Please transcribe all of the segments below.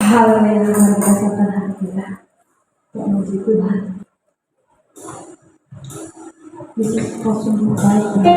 hal yang luar biasa pada kita untuk memuji Tuhan. Yesus, kau sungguh baik.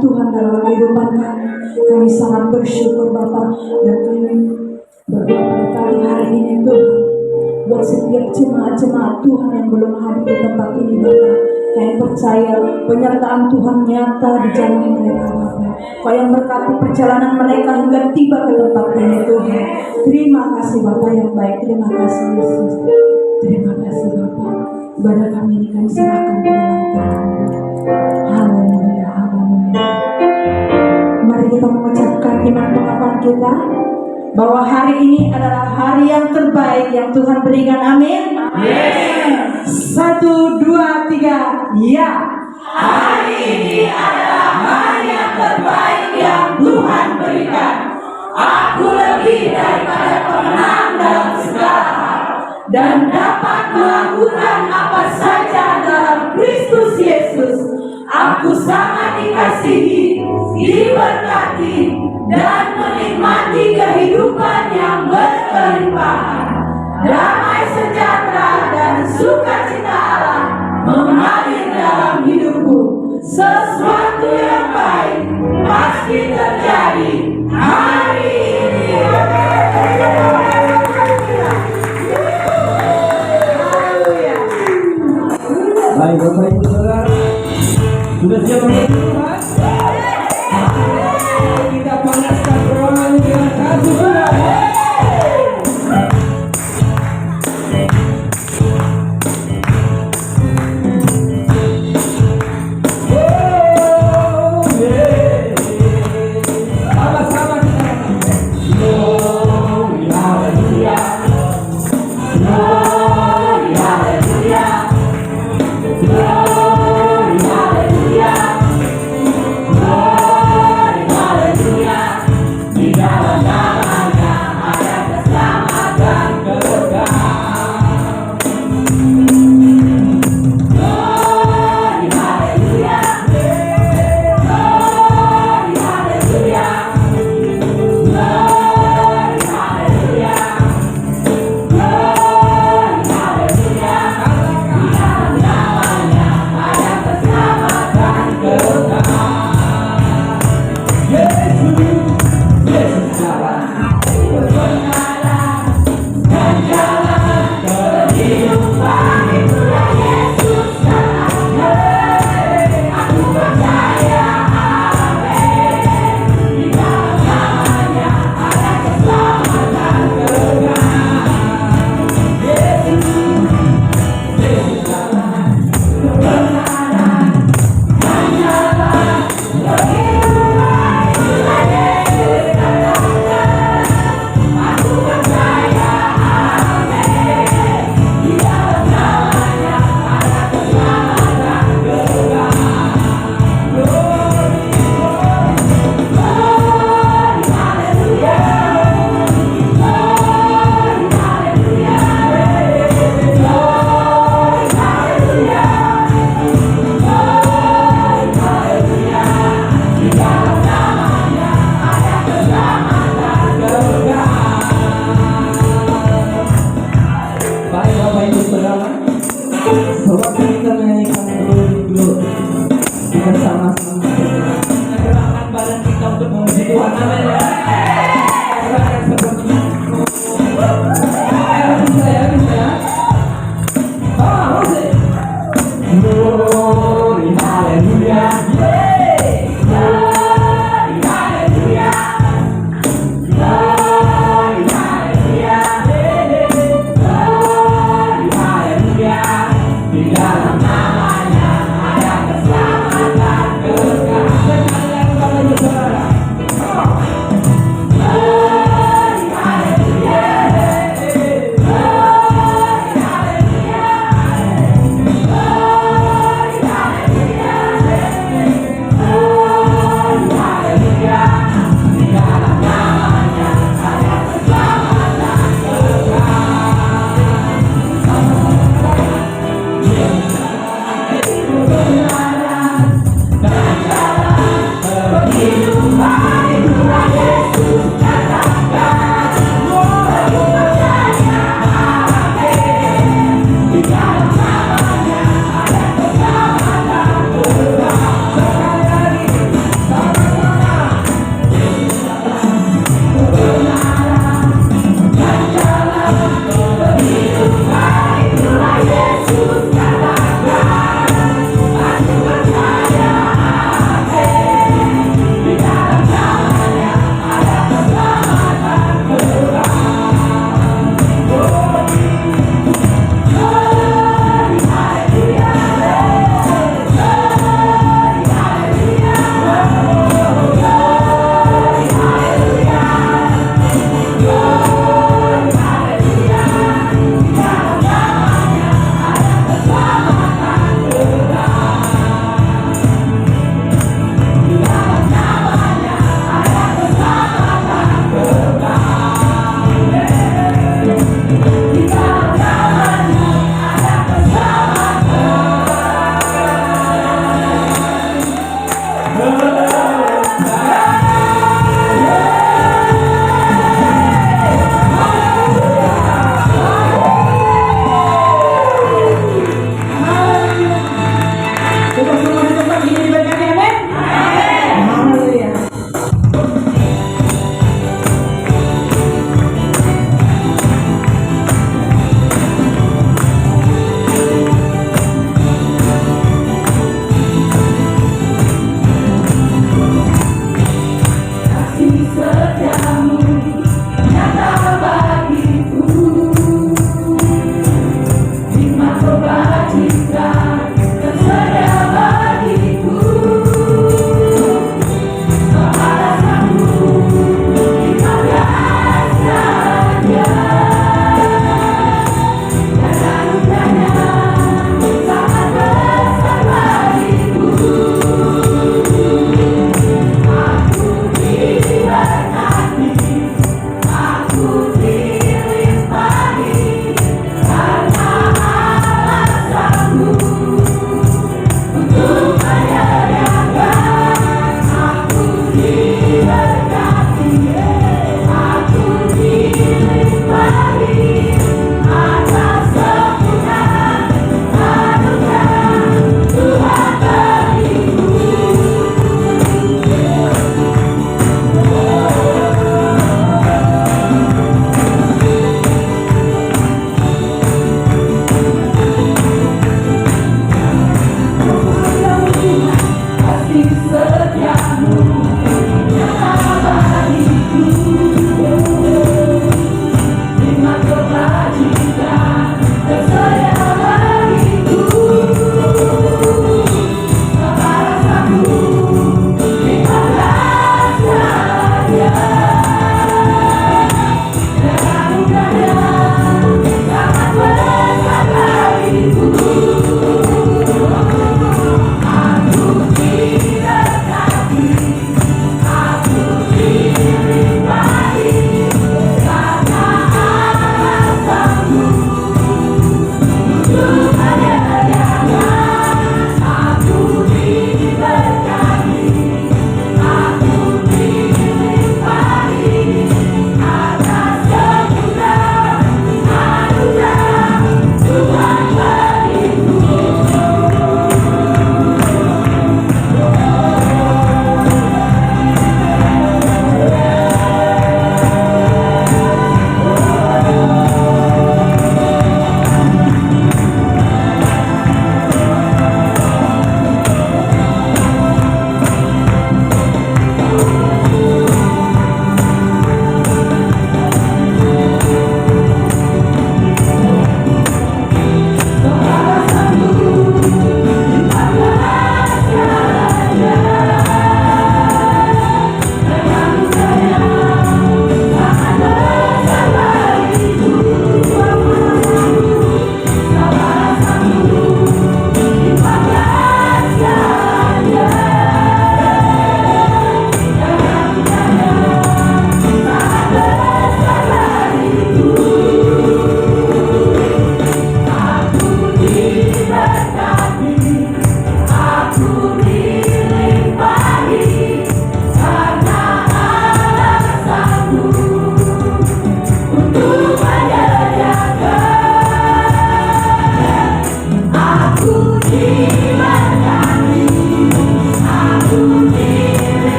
Tuhan dalam kehidupan kami. Kami sangat bersyukur Bapa, dan kami Berdoa pada pagi hari ini Tuhan, buat setiap jemaat-jemaat Tuhan yang belum hadir di tempat ini Bapak. Kami percaya penyertaan Tuhan nyata di jalan mereka Bapak. Kau yang berkati perjalanan mereka hingga tiba ke tempat ini Tuhan. Terima kasih Bapak yang baik, terima kasih Yesus. Terima kasih Bapak. Ibadah kami ini kami serahkan ke dalam tangan. Haleluya, haleluya. Mari kita mengucapkan iman pengakuan kita bahwa hari ini adalah hari yang terbaik yang Tuhan berikan. Amin. Amin. 1, 2, 3, ya. Hari ini adalah hari yang terbaik yang Tuhan berikan. Aku lebih daripada pemenang dalam segala hal dan dapat melakukan apa saja dalam Kristus Yesus. Aku sangat dikasihi, diberkati, dan menikmati kehidupan yang berkelimpahan. Damai sejahtera dan sukacita Allah mengalir dalam hidupku. Sesuatu yang baik pasti terjadi hari ini. Baik Bapak Ibu Saudara, sudah siap untuk Tuhan? Kita panaskan ruangan dengan satu suara. Sama-sama kita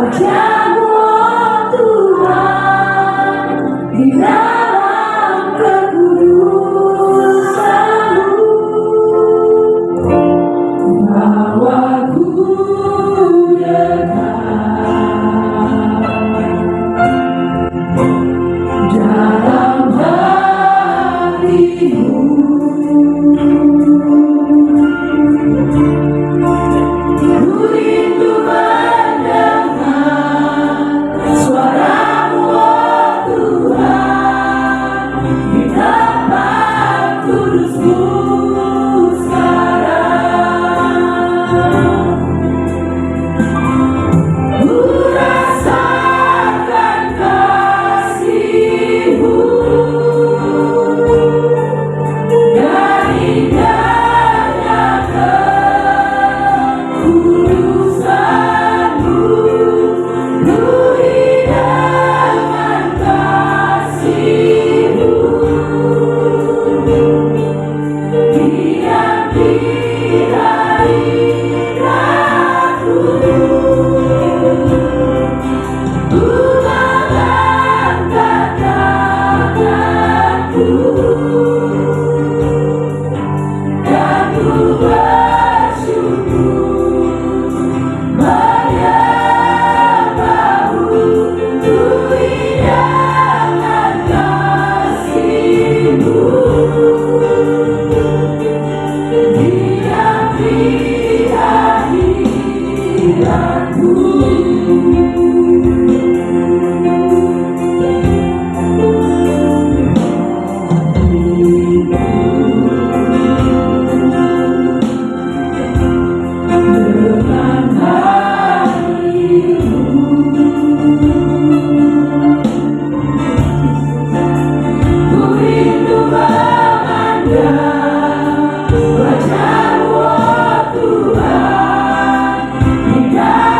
wajah-Mu oh Tuhan, di dalam kekudusan-Mu, bawaku dalam hatimu. Ku rindu mendengar suara-Mu oh Tuhan, di tempat kudus-Mu sekarang. Ku rasakan kasih-Mu dan indahnya kekudusan-Mu, penuhi dengan kasih-Mu, diam di hadirat-Mu. Ku mengangkat tanganku dan ku bersyukur menyembah-Mu, penuhi dengan kasih-Mu, diam di hadirat-Mu. Dengan hatimu, ku rindu memandang wajah-Mu oh Tuhan, di dalam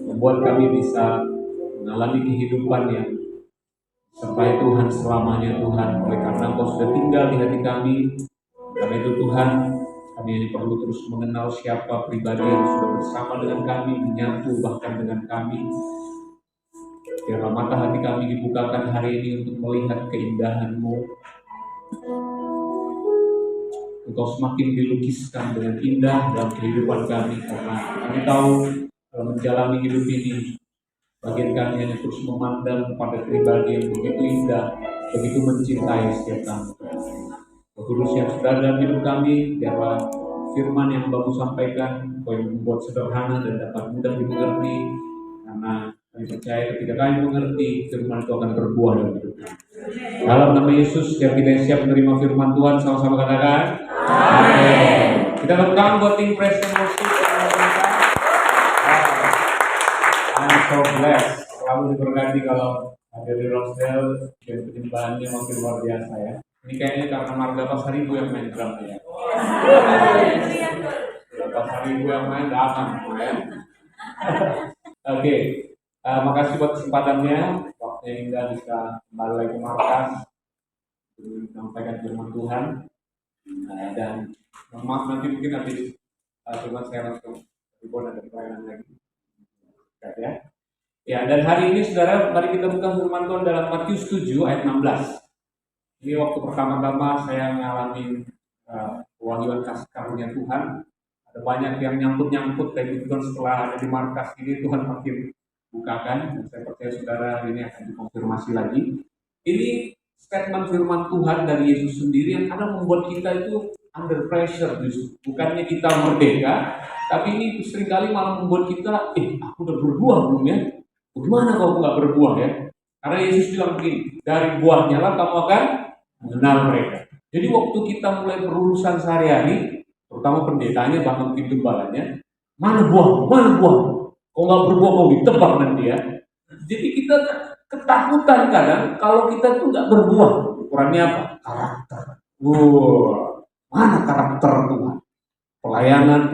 membuat kami bisa mengalami kehidupan yang sertai Tuhan selamanya Tuhan. Oleh karena Engkau sudah tinggal di hati kami, karena itu Tuhan, kami hanya perlu terus mengenal siapa pribadi yang sudah bersama dengan kami, menyatu bahkan dengan kami. Biarlah mata hati kami dibukakan hari ini untuk melihat keindahan-Mu. Engkau semakin dilukiskan dengan indah dalam kehidupan kami, karena kami tahu dalam menjalani hidup ini, bagian kami hanya terus memandang kepada pribadi yang begitu indah, begitu mencintai setiap kami. Roh Kudus yang sudah dalam hidup kami, biarlah firman yang Bapak sampaikan, Engkau yang membuat sederhana dan dapat mudah dimengerti, karena kami percaya ketika kami mengerti, firman itu akan berbuah dalam hidup kami. Dalam nama Yesus, setiap kita yang siap menerima firman Tuhan, sama-sama katakan amin. Kita tepuk buat tim praise and worship. I'm so blessed. Selalu diberkati kalau ada di Rosdale dan penyembahannya makin luar biasa ya. Ini kayaknya karena Marga Pasaribu yang main drum ya. Pasaribu yang main aman ya. Oke, makasih buat kesempatannya. Waktunya Indah bisa kembali lagi ke markas menyampaikan firman Tuhan. Dan maaf nanti mungkin habis firman saya langsung ada pelayanan lagi. Ya. Ya, dan hari ini saudara, mari kita buka firman Tuhan dalam Matius 7 ayat 16. Ini waktu pertama-tama saya mengalami kewahyuan kasih karunia Tuhan. Ada banyak yang nyangkut-nyangkut kayak gitu kan, setelah ada di markas ini Tuhan makin bukakan. Dan saya percaya saudara ini akan dikonfirmasi lagi. Ini statement firman Tuhan dari Yesus sendiri yang kadang membuat kita itu under pressure justru. Bukannya kita merdeka, tapi ini seringkali malah membuat kita, aku udah berbuah belum ya? Bagaimana kalau nggak berbuah ya? Karena Yesus bilang begini, dari buahnya lah kamu akan mengenal mereka. Jadi waktu kita mulai berurusan sehari-hari, terutama pendetanya bahkan tim gembalanya, mana buah? Kalau nggak berbuah mau ditebak nanti ya. Jadi kita ketakutan kadang kalau kita tuh nggak berbuah. Ukurannya apa? Karakter. Mana karakter Tuhan? Pelayanan,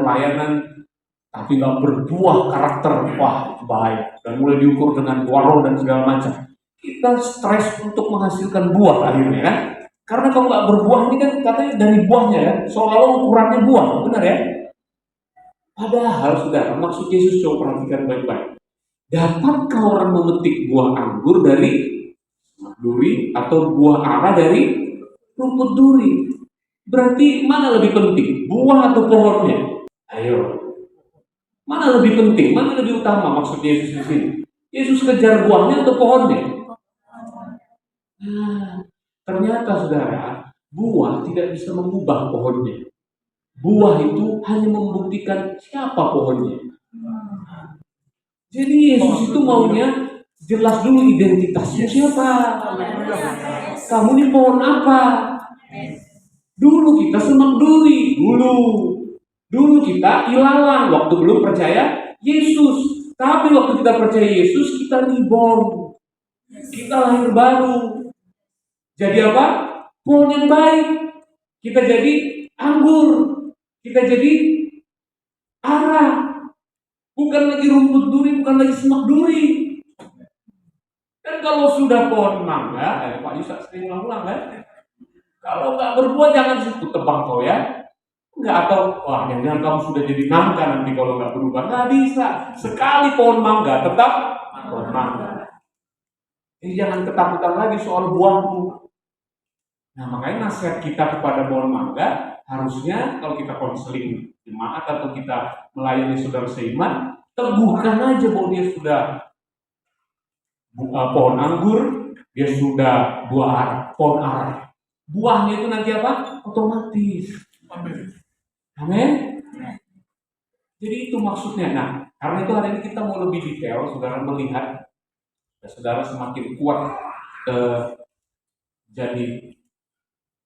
tapi nggak berbuah karakter, wah itu bahaya. Dan mulai diukur dengan warung dan segala macam. Kita stres untuk menghasilkan buah akhirnya kan? Karena kalau nggak berbuah ini kan katanya dari buahnya ya, seolah-olah ukurannya buah, benar ya? Padahal saudara, maksud Yesus coba perhatikan baik-baik. Dapatkah orang memetik buah anggur dari duri atau buah ara dari rumput duri? Berarti mana lebih penting, buah atau pohonnya? Ayo, mana lebih penting, mana lebih utama maksud Yesus di sini? Yesus kejar buahnya atau pohonnya? Nah, ternyata saudara, buah tidak bisa mengubah pohonnya. Buah itu hanya membuktikan siapa pohonnya. Jadi Yesus itu maunya jelas dulu identitasnya siapa. Kamu ini pohon apa? Dulu kita semak duri, dulu kita ilalang waktu belum percaya Yesus. Tapi waktu kita percaya Yesus, kita reborn. Kita lahir baru. Jadi apa? Pohon yang baik. Kita jadi anggur. Kita jadi ara. Bukan lagi rumput duri, bukan lagi semak duri. Dan kalau sudah pohon mangga, Pak Yusak sering ulang kan? Kalau nggak berbuah jangan situ tebang kau ya. Nggak, atau wah jangan kamu sudah jadi nangka nanti kalau nggak berubah. Nggak bisa. Sekali pohon mangga tetap pohon mangga. Jadi jangan ketakutan lagi soal buahmu. Nah makanya nasihat kita kepada pohon mangga, harusnya kalau kita konseling jemaat atau kita melayani saudara seiman, teguhkan aja bahwa dia sudah pohon anggur, dia sudah pohon ara. Buahnya itu nanti apa? Otomatis. Amin. Jadi itu maksudnya. Nah, karena itu hari ini kita mau lebih detail, saudara melihat, saudara semakin kuat jadi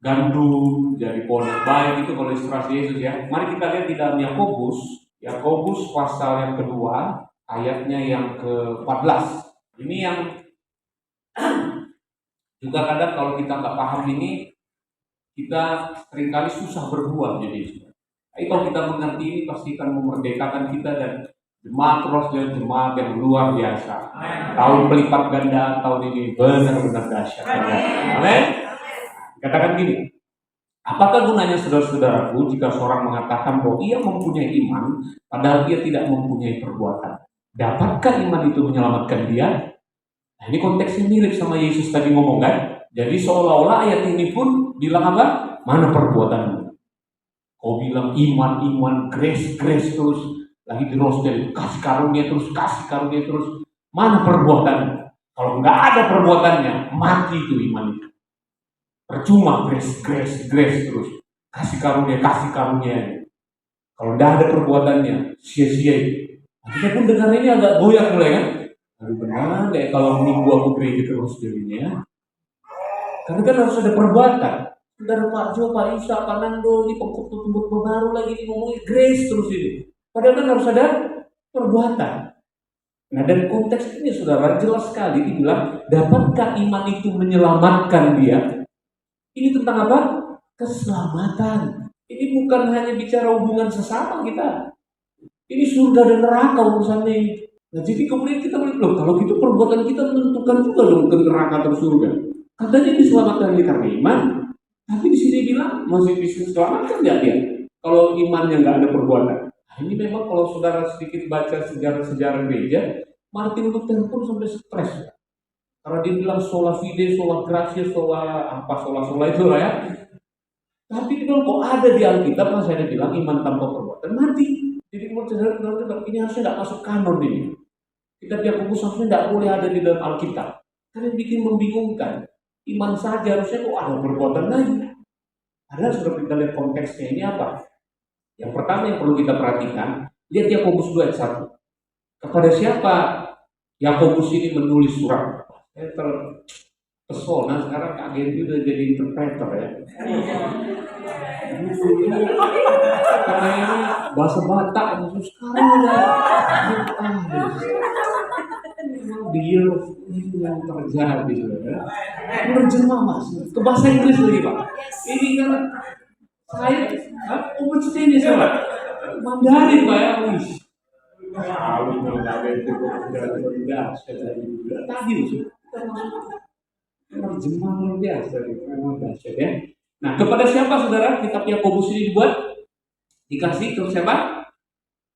gandum, jadi pohon yang baik itu kalau ilustrasi Yesus ya. Mari kita lihat di dalam Yakobus pasal yang kedua, ayatnya yang ke-14. Ini yang juga kadang kalau kita nggak paham ini, kita seringkali susah berbuah jadi. Tapi kalau kita mengerti ini pasti akan memerdekakan kita dan Jemaat Crossdale jemaat yang luar biasa. Tahun pelipat ganda tahun ini benar-benar dahsyat. Amin. Katakan gini, apakah gunanya saudara-saudaraku jika seorang mengatakan bahwa ia mempunyai iman, padahal dia tidak mempunyai perbuatan? Dapatkah iman itu menyelamatkan dia? Nah, ini konteksnya mirip sama Yesus tadi ngomong kan? Jadi seolah-olah ayat ini pun bilang apa? Mana perbuatanmu? Kau bilang iman, grace terus, lagi di Rosdale, kasih karunia terus. Mana perbuatan? Kalau nggak ada perbuatannya, mati itu iman itu. Percuma grace terus, kasih karunia. Kalau nggak ada perbuatannya, sia-sia. Kita pun dengar ini agak goyah mulai kan? Aduh benar deh kalau minggu aku gereja terus jadinya. Karena kan harus ada perbuatan. Saudara Pak Jo, Pak Isa, Pak Nando, di pengkhotbah baru lagi ini ngomongin grace terus ini. Padahal kan harus ada perbuatan. Nah, dan konteks ini saudara jelas sekali dibilang, dapatkah iman itu menyelamatkan dia? Ini tentang apa? Keselamatan. Ini bukan hanya bicara hubungan sesama kita. Ini surga dan neraka urusannya ini. Nah, jadi kemudian kita melihat, kalau gitu perbuatan kita menentukan juga dong ke neraka atau surga. Katanya diselamatkan dia karena iman. Tapi di sini bilang masih bisa selamatkan nggak dia? Kalau imannya nggak ada perbuatan. Nah, ini memang kalau saudara sedikit baca sejarah gereja, Martin Luther pun sampai stres. Karena dia bilang sola fide, sola gratia, sola itu lah ya. Tapi dia bilang kok ada di Alkitab, mas saya bilang iman tanpa perbuatan mati. Jadi menurut saudara ini harusnya nggak masuk kanon ini. Kitab Yakobus harusnya nggak boleh ada di dalam Alkitab. Karena bikin membingungkan. Iman saja harusnya kok ada perbuatan lagi. Padahal sudah kita lihat konteksnya ini apa? Yang pertama yang perlu kita perhatikan, lihat Yakobus 2 ayat 1. Kepada siapa Yakobus ini menulis surat? Saya terpesona sekarang Kak Gendy udah jadi interpreter ya. Karena ini bahasa Batak sekarang udah dia itu yang terjadi ya. Menerjemah mas ke bahasa Inggris lagi pak. Ini kan saya ini sama Mandarin pak ya. Tadi terjemah luar biasa, memang dahsyat ya. Nah, kepada siapa saudara kitab Yakobus ini dibuat? Dikasih ke siapa?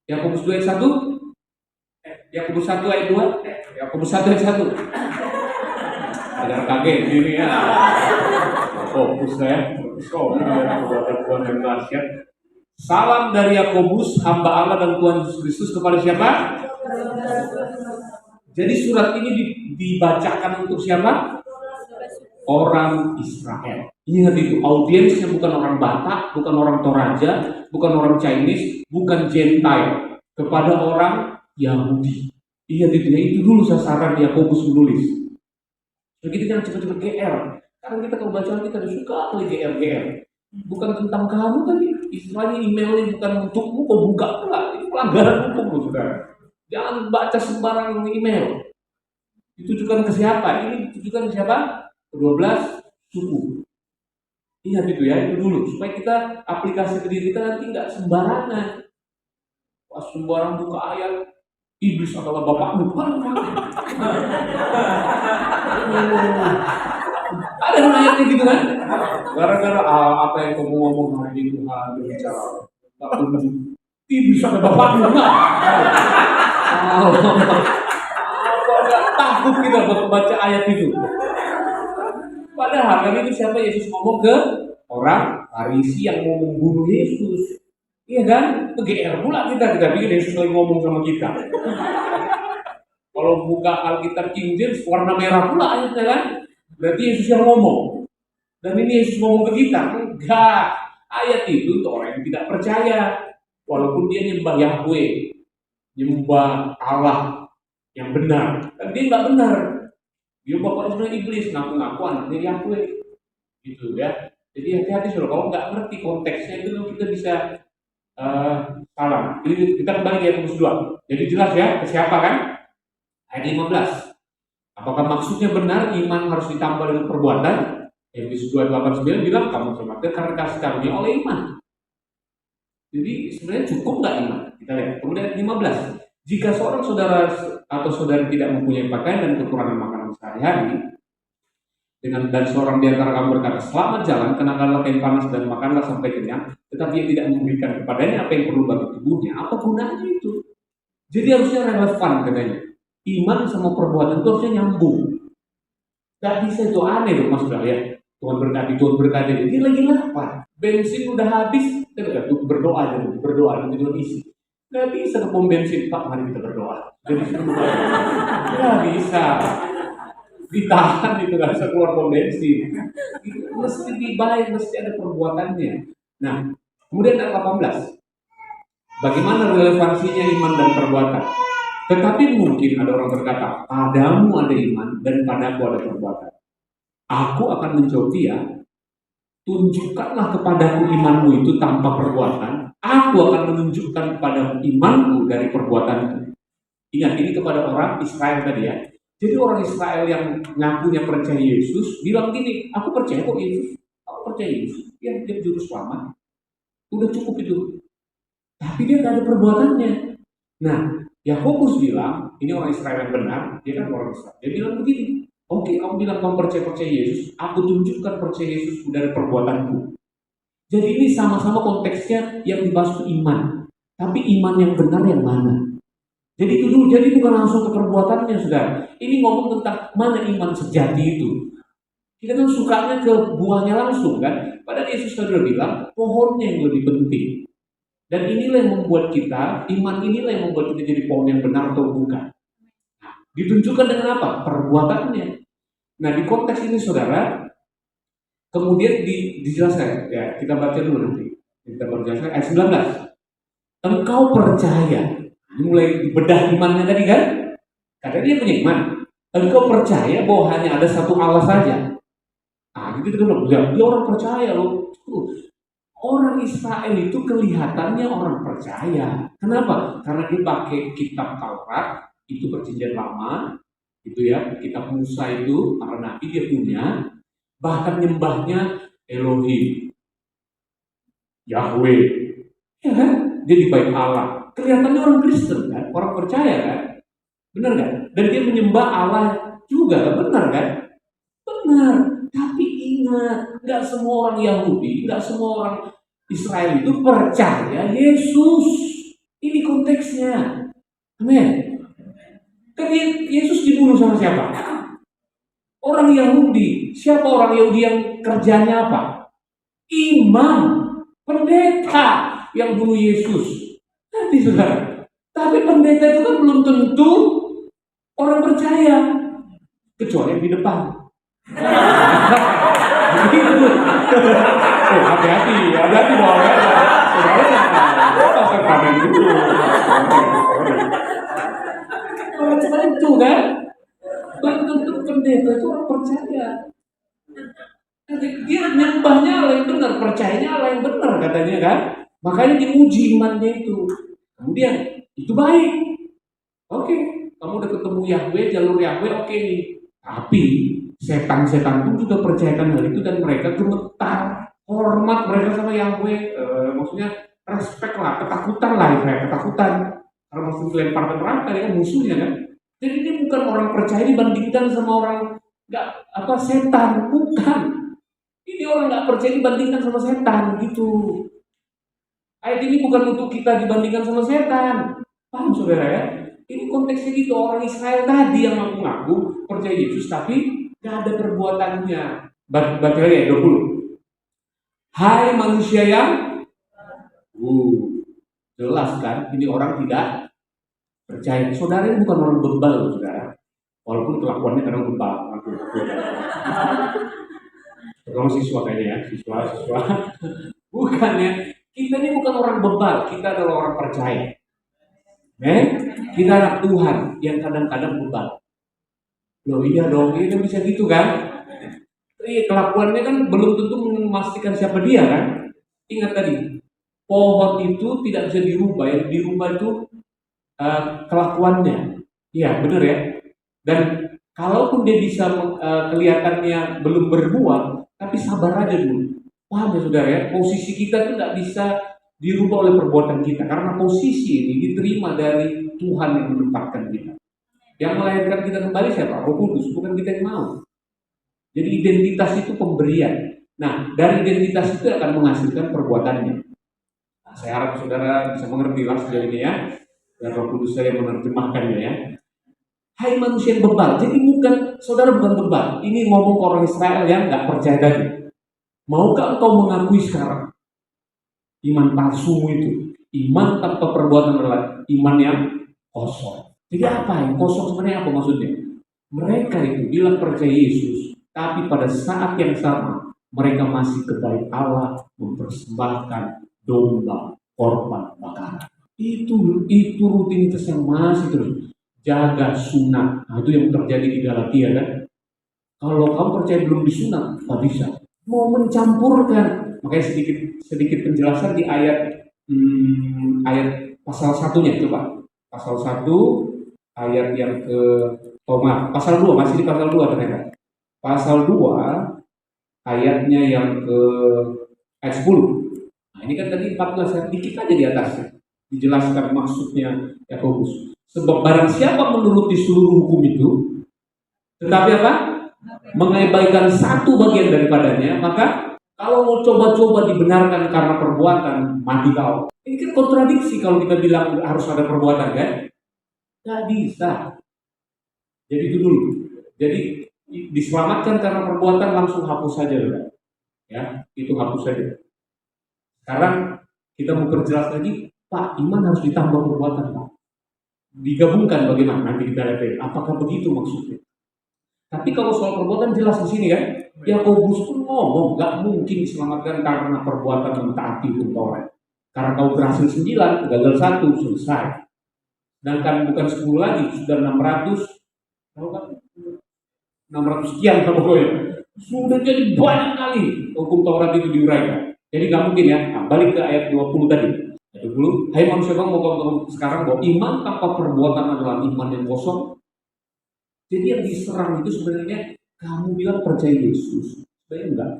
Yakobus 2 ayat 1, Yakobus 1 ayat 2, Yakobus 1 ayat 1. Agar kaget ini ya. Fokus saya, Tuhan yang dahsyat. Salam dari Yakobus, hamba Allah dan Tuhan Yesus Kristus kepada siapa? Jadi surat ini dibacakan untuk siapa? Orang Israel. Ingat itu, audiensnya bukan orang Batak, bukan orang Toraja, bukan orang Chinese, bukan Gentile, kepada orang Yahudi. Ingat itu, ya itu dulu sasaran Yakobus menulis. Begitu jangan cepat-cepat GR. Karena kita kalau baca kita suka kali GR. Bukan tentang kamu tadi, istilahnya emailnya bukan untukmu, kau buka pula. Itu pelanggaran hukum, saudara. Jangan baca sembarang email. Ditujukan ke siapa? Ini ditujukan ke siapa? 12 suku. Ingat itu ya, itu dulu supaya kita aplikasi ke diri kita nanti nggak sembarangan. Pas sembarang buka ayat iblis adalah bapakmu. Ada kan ayatnya gitu kan? Gara-gara apa yang kamu ngomong hari ini Tuhan berbicara nggak tunjuk. Iblis adalah bapakmu nggak? Takut kita baca ayat itu. Padahal kan itu siapa Yesus ngomong ke orang Farisi yang mau membunuh Yesus. Iya kan? GR pula kita pikir Yesus lagi ngomong sama kita. Kalau buka Alkitab King James warna merah pula ayatnya kan? Berarti Yesus yang ngomong. Dan ini Yesus ngomong ke kita. Enggak. Ayat itu untuk orang yang tidak percaya. Walaupun dia nyembah Yahweh, nyembah Allah yang benar. Dan dia nggak benar. Dia bapaknya sebenarnya iblis, ngaku-ngaku anaknya Yahweh. Gitu ya. Jadi hati-hati saudara, kalau nggak ngerti konteksnya itu kita bisa salah. Jadi kita kembali ke Yakobus 2. Jadi jelas ya, ke siapa kan? Ayat 15. Apakah maksudnya benar iman harus ditambah dengan perbuatan? Yakobus 2:8-9 bilang kamu selamatkan karena kasih karunia oleh iman. Jadi sebenarnya cukup nggak iman? Kita lihat. Kemudian 15. Jika seorang saudara atau saudari tidak mempunyai pakaian dan kekurangan makanan sehari-hari, dan seorang di antara kamu berkata, selamat jalan, kenakanlah kain panas dan makanlah sampai kenyang, tetapi ia tidak memberikan kepadanya apa yang perlu bagi tubuhnya, apa gunanya itu? Jadi harusnya relevan katanya. Iman sama perbuatan itu harusnya nyambung. Gak bisa, itu aneh loh Mas Bro ya. Tuhan berkati. Ini lagi lapar. Bensin udah habis, berdoa aja dulu, berdoa nanti Tuhan isi. Gak bisa ke pom bensin, Pak mari kita berdoa. Jadi gak bisa. Ditahan itu gak bisa keluar pom bensin. Mesti dibayar, mesti ada perbuatannya. Nah, kemudian ayat 18. Bagaimana relevansinya iman dan perbuatan? Tetapi mungkin ada orang berkata, padamu ada iman dan padaku ada perbuatan. Aku akan menjawab dia, tunjukkanlah kepadaku imanmu itu tanpa perbuatan. Aku akan menunjukkan kepadamu imanku dari perbuatanku. Ingat, ini kepada orang Israel tadi ya. Jadi orang Israel yang ngakunya percaya Yesus, bilang gini, aku percaya kok Yesus. Aku percaya Yesus, dia juru selamat. Udah cukup itu. Tapi dia gak ada perbuatannya. Nah, Yakobus bilang, ini orang Israel yang benar, dia kan orang Israel. Dia bilang begini, oke, kamu bilang kamu percaya Yesus, aku tunjukkan percaya Yesus dari perbuatanku. Jadi ini sama-sama konteksnya yang dibahas itu iman. Tapi iman yang benar yang mana? Jadi itu dulu, jadi bukan langsung ke perbuatannya, saudara. Ini ngomong tentang mana iman sejati itu. Kita kan sukanya ke buahnya langsung kan. Padahal Yesus tadi bilang, pohonnya yang lebih penting. Dan inilah yang membuat kita, iman inilah yang membuat kita jadi pohon yang benar atau bukan. Nah, ditunjukkan dengan apa? Perbuatannya. Nah, di konteks ini saudara, kemudian dijelaskan, ya kita baca dulu nanti. Kita berjelaskan ayat 19. Engkau percaya, mulai dibedah imannya tadi kan? Karena dia punya iman. Engkau percaya bahwa hanya ada satu Allah saja. Nah, gitu kan, dia orang percaya loh. Orang Israel itu kelihatannya orang percaya. Kenapa? Karena dia pakai kitab Taurat, itu perjanjian lama, itu ya, kitab Musa itu, para nabi dia punya, bahkan nyembahnya Elohim, Yahweh, ya kan? Dia di bait Allah. Kelihatannya orang Kristen kan, orang percaya kan, benar kan? Dan dia menyembah Allah juga, benar kan? Benar. Tapi ingat, nggak semua orang Yahudi, nggak semua orang Israel itu percaya Yesus. Ini konteksnya. Amin. Kan Yesus dibunuh sama siapa? Orang Yahudi. Siapa orang Yahudi yang kerjanya apa? Imam, pendeta yang bunuh Yesus. Nanti saudara. Tapi pendeta itu kan belum tentu orang percaya, kecuali yang di depan. Oh, hati-hati bahwa saudara panen dulu. Cuma itu kan, belum tentu pendeta itu orang percaya. Dia nyembahnya Allah yang benar, percayanya Allah yang benar katanya kan. Makanya diuji imannya itu. Kemudian itu baik. Oke, kamu udah ketemu Yahweh, jalur Yahweh, oke nih. Tapi setan-setan pun juga percayakan hal itu dan mereka gemetar, hormat mereka sama Yahweh, maksudnya respect lah, ketakutan lah ya, ketakutan karena maksud dilempar ke neraka ya kan musuhnya kan. Jadi ini bukan orang percaya dibandingkan sama orang setan, bukan. Ini orang nggak percaya dibandingkan sama setan gitu. Ayat ini bukan untuk kita dibandingkan sama setan, paham saudara ya? Ini konteksnya gitu, orang Israel tadi yang ngaku-ngaku percaya Yesus tapi gak ada perbuatannya. Baca lagi ya, 20. Hai manusia yang jelas kan, ini orang tidak percaya. Saudara ini bukan orang bebal, saudara. Walaupun kelakuannya kadang bebal. Kalau siswa kayaknya ya, siswa. Bukan ya, kita ini bukan orang bebal, kita adalah orang percaya. Kita anak Tuhan yang kadang-kadang bebal. Loh iya dong, ini bisa gitu kan? Kelakuannya kan belum tentu memastikan siapa dia kan? Ingat tadi, pohon itu tidak bisa dirubah, yang dirubah itu kelakuannya. Iya benar ya. Dan kalaupun dia bisa kelihatannya belum berbuah, tapi sabar aja dulu. Paham ya saudara ya? Posisi kita tuh nggak bisa dirubah oleh perbuatan kita, karena posisi ini diterima dari Tuhan yang menempatkan kita. Yang melahirkan kita kembali siapa? Roh Kudus, bukan kita yang mau. Jadi identitas itu pemberian. Nah, dari identitas itu akan menghasilkan perbuatannya. Nah, saya harap saudara bisa mengerti lah sejauh ini ya, dan Roh Kudus saya menerjemahkannya ya. Hai manusia yang bebal, jadi saudara bukan bebal. Ini ngomong ke orang Israel yang nggak percaya tadi. Maukah engkau mengakui sekarang iman palsumu itu? Iman tanpa perbuatan adalah iman yang kosong. Jadi apa yang kosong sebenarnya apa maksudnya? Mereka itu bilang percaya Yesus, tapi pada saat yang sama mereka masih kepada Allah mempersembahkan domba korban bakaran. Itu rutinitas yang masih terus jaga sunat. Nah, itu yang terjadi di Galatia kan. Kalau kamu percaya belum disunat, nggak bisa. Mau mencampurkan, makanya sedikit penjelasan di ayat pasal satunya coba. Pasal 1 ayat yang ke pasal 2 masih di pasal 2 ternyata. Pasal 2 ayatnya yang ke ayat 10. Nah, ini kan tadi 14 dikit aja di atasnya. Dijelaskan maksudnya Yakobus. Sebab barang siapa menuruti seluruh hukum itu, tetapi apa? Mengabaikan satu bagian daripadanya, maka kalau mau coba-coba dibenarkan karena perbuatan, mati kau. Ini kan kontradiksi kalau kita bilang harus ada perbuatan kan? Nggak bisa. Jadi itu dulu. Jadi diselamatkan karena perbuatan langsung hapus saja, ya itu hapus saja. Sekarang kita mau perjelas lagi, Pak, iman harus ditambah perbuatan, Pak. Digabungkan bagaimana? Nanti kita lihat. Apakah begitu maksudnya? Tapi kalau soal perbuatan jelas di sini kan, Yakobus pun ngomong nggak mungkin diselamatkan karena perbuatan mentaati hukum Taurat. Karena kau berhasil 9, gagal 1, selesai. Sedangkan bukan 10 lagi, sudah 600, tahu kan? 600 sekian pokoknya. Sudah jadi banyak kali hukum Taurat itu diuraikan. Jadi nggak mungkin ya. Nah, balik ke ayat 20 tadi. Ayat 20, hai manusia bang, mau sekarang bahwa iman tanpa perbuatan adalah iman yang kosong. Jadi yang diserang itu sebenarnya kamu bilang percaya Yesus, sebenarnya enggak.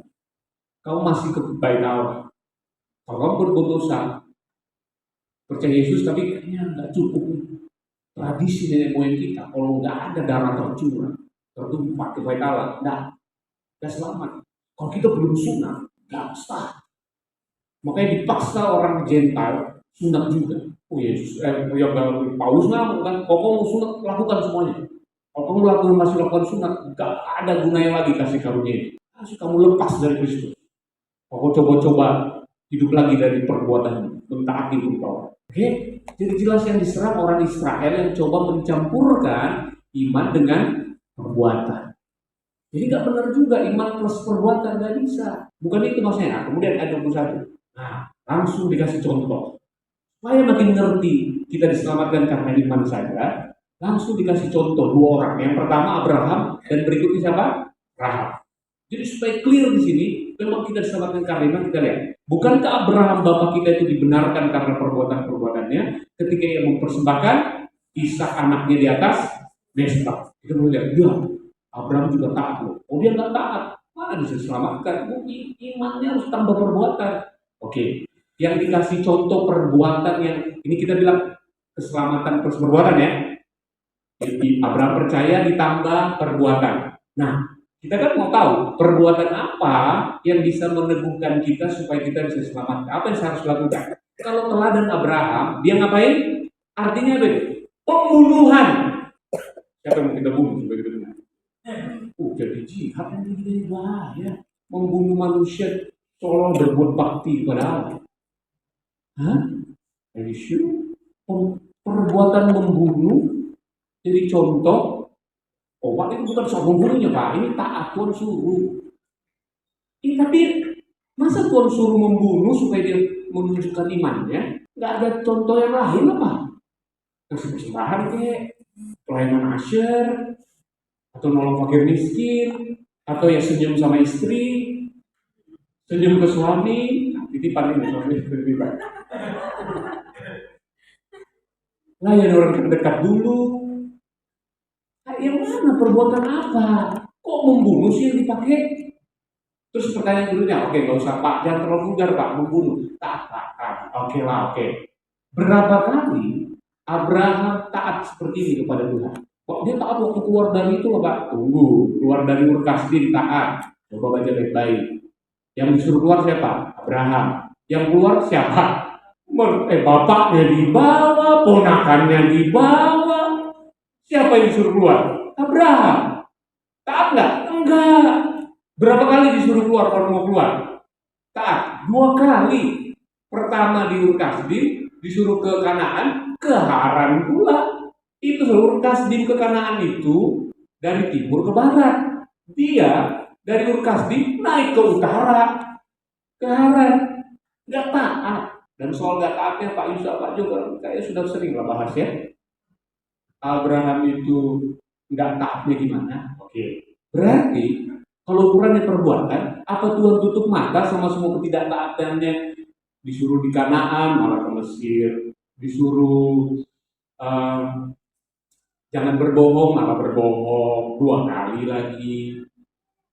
Kamu masih kebaik Allah. Kalau kamu berbuat dosa, percaya Yesus tapi kayaknya enggak cukup. Tradisi nenek moyang kita, kalau enggak ada darah tertumpah kebaik Allah, enggak selamat. Kalau kita belum sunat, enggak sah. Makanya dipaksa orang Gentile sunat juga. Oh Yesus, yang Paulus nggak kan? Pokoknya mau sunat lakukan semuanya. Kalau kamu masih lakukan sunat, gak ada gunanya lagi kasih karunia itu. Harus kamu lepas dari Kristus. Kalau coba-coba hidup lagi dari perbuatan mentaati hukum Taurat. Oke? Jadi jelas yang diserang orang Israel yang coba mencampurkan iman dengan perbuatan. Jadi gak benar juga iman plus perbuatan, gak bisa. Bukan itu maksudnya. Nah, kemudian ayat 21. Nah, langsung dikasih contoh. Supaya makin ngerti kita diselamatkan karena iman saja. Langsung dikasih contoh 2 orang. Yang pertama Abraham dan berikutnya siapa? Rahab. Jadi supaya clear di sini, memang kita diselamatkan karena iman. Kita lihat, bukankah Abraham bapak kita itu dibenarkan karena perbuatan-perbuatannya ketika ia mempersembahkan Ishak anaknya di atas mezbah. Kita boleh lihat, ya Abraham juga taat loh. Oh dia nggak taat, mana bisa diselamatkan? Imannya harus tambah perbuatan. Oke, yang dikasih contoh perbuatan yang ini kita bilang keselamatan plus perbuatan ya. Jadi Abraham percaya ditambah perbuatan. Nah, kita kan mau tahu perbuatan apa yang bisa meneguhkan kita supaya kita bisa selamat. Apa yang harus lakukan? Kalau teladan Abraham, dia ngapain? Artinya apa? Pembunuhan. Siapa yang mau kita bunuh supaya kita benar? Jadi jihad yang begini bahaya. Membunuh manusia seolah berbuat bakti kepada Allah. Hah? Are you sure? Perbuatan membunuh jadi contoh, Pak itu bukan soal membunuhnya Pak, ini taat Tuhan suruh. Ini tapi masa Tuhan suruh membunuh supaya dia menunjukkan imannya? Nggak ada contoh yang lain apa? Kasih persembahan kayak pelayanan asyir, atau nolong fakir miskin, atau ya senyum sama istri, senyum ke suami, titipan ini suami titipan. Layan orang terdekat dulu. Yang mana perbuatan apa? Kok membunuh sih yang dipakai? Terus pertanyaan berikutnya, oke, nggak usah Pak, jangan terlalu vulgar Pak, membunuh. Tak. Oke lah, oke. Berapa kali Abraham taat seperti ini kepada Tuhan? Kok dia taat waktu keluar dari itu loh Pak? Tunggu, keluar dari Ur Kasdim taat. Coba baca baik-baik. Yang disuruh keluar siapa? Abraham. Yang keluar siapa? Bapaknya dibawa, ponakannya dibawa. Siapa yang disuruh keluar? Abraham. Taat nggak? Enggak. Berapa kali disuruh keluar kalau mau keluar? Taat. 2 kali. Pertama di Ur Kasdim, disuruh ke Kanaan, ke Haran pula. Itu Ur Kasdim ke Kanaan itu dari timur ke barat. Dia dari Ur Kasdim naik ke utara, ke Haran. Nggak taat. Dan soal nggak taatnya Pak Yusa, Pak juga kayaknya sudah sering lah bahas ya. Abraham itu nggak taatnya gimana? Oke. Berarti kalau ukurannya perbuatan, apa Tuhan tutup mata sama semua ketidaktaatannya? Disuruh di Kanaan malah ke Mesir, disuruh jangan berbohong malah berbohong 2 kali lagi,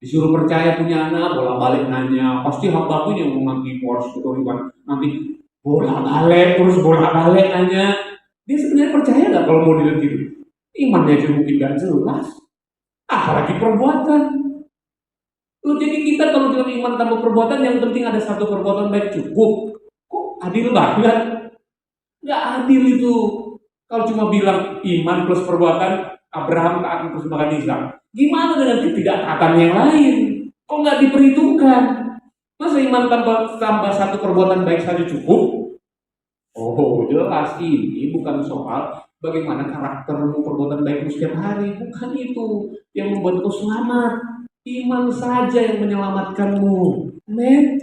disuruh percaya punya anak bolak-balik nanya, pasti hambaku yang mau nanti harus keturunan nanti bolak-balik terus bolak-balik nanya. Dia sebenarnya percaya nggak kalau mau dilihat gitu? Imannya aja mungkin nggak jelas, apalagi perbuatan. Loh, jadi kita kalau dengan iman tanpa perbuatan, yang penting ada satu perbuatan baik cukup. Kok adil banget? Nggak adil itu. Kalau cuma bilang iman plus perbuatan, Abraham taat terus makan Ishak. Gimana dengan ketidaktaatan yang lain? Kok nggak diperhitungkan? Masa iman tambah satu perbuatan baik saja cukup? Oh, jelas ini bukan soal bagaimana karaktermu perbuatan baikmu setiap hari. Bukan itu yang membuat kau selamat. Iman saja yang menyelamatkanmu. Amin.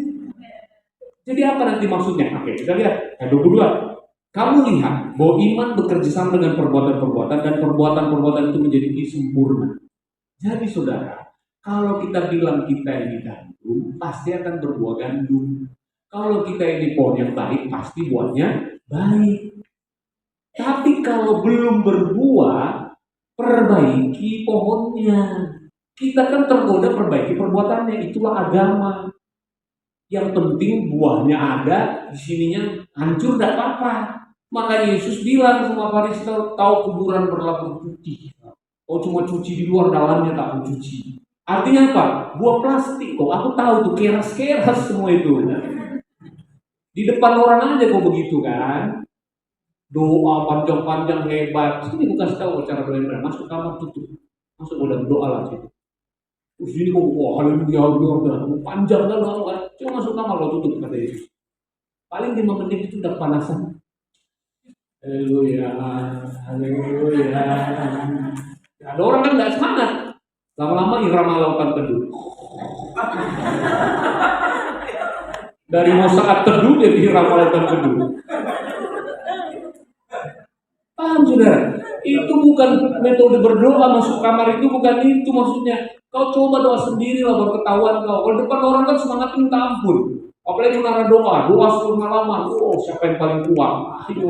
Jadi apa nanti maksudnya? Oke, kita lihat. Yang 22. Kamu lihat bahwa iman bekerja sama dengan perbuatan-perbuatan dan perbuatan-perbuatan itu menjadi sempurna. Jadi saudara, kalau kita bilang kita ini gandum, pasti akan berbuah gandum. Kalau kita ini pohon yang baik, pasti buahnya baik. Tapi kalau belum berbuah, perbaiki pohonnya. Kita kan tergoda perbaiki perbuatannya, itulah agama. Yang penting buahnya ada, di sininya hancur tidak apa-apa. Makanya Yesus bilang sama Farisi, tahu kuburan berlaku putih. Oh cuma cuci di luar, dalamnya tak mau cuci. Artinya apa? Buah plastik kok. Aku tahu tuh keras-keras semua itu. Di depan orang aja kok begitu kan. Doa panjang-panjang hebat. Ini bukan tahu cara doa, masuk kamar tutup. Masuk udah doa lah situ. Terus ini kok haleluya panjang kan doa kan. Cuma masuk kamar lo tutup kata Yesus. Paling 5 menit itu udah panasan. Haleluya, haleluya. Ada orang kan nggak semangat. Lama-lama irama lautan teduh. Dari mau saat teduh jadi irama lautan teduh. Paham saudara? Itu bukan metode berdoa masuk kamar, itu bukan itu maksudnya. Kau coba doa sendiri lah baru ketahuan kau. Kalau depan orang kan semangat minta ampun. Apalagi menara doa semalaman. Oh siapa yang paling kuat? Ayo,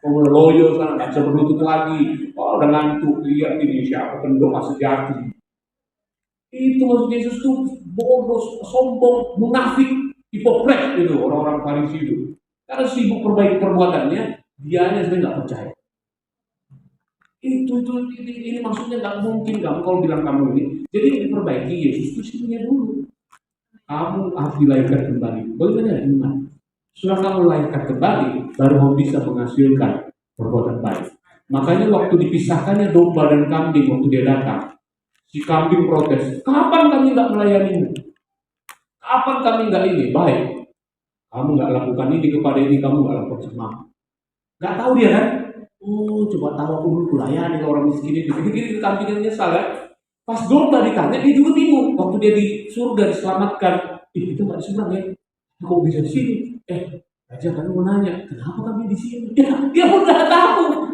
mau loyo sana nggak bisa berlutut lagi. Oh udah ngantuk, lihat ini siapa pendoa sejati. Itu maksud Yesus tuh bodoh, sombong, munafik, hipokrit itu orang-orang Farisi itu. Karena sibuk perbaiki perbuatannya, dianya sebenarnya nggak percaya. Ini maksudnya nggak mungkin kamu kalau bilang kamu ini. Jadi yang diperbaiki Yesus itu sininya dulu. Kamu harus dilahirkan kembali. Bagaimana iman? Setelah kamu lahirkan kembali, baru kamu bisa menghasilkan perbuatan baik. Makanya waktu dipisahkannya domba dan kambing waktu dia datang, si kambing protes, kapan kami nggak melayanimu? Kapan kami nggak ini? Baik, kamu nggak lakukan ini kepada ini, kamu nggak lakukan sama aku. Nggak tahu dia kan? Oh, coba tahu aku dulu layani orang miskin ini. Gini-gini kambing yang nyesal kan? Pas domba ditanya, dia juga bingung. Waktu dia di surga diselamatkan, itu nggak diseberang ya? Kok bisa di sini? Raja kan mau nanya, kenapa kami di sini? Dia pun nggak tahu.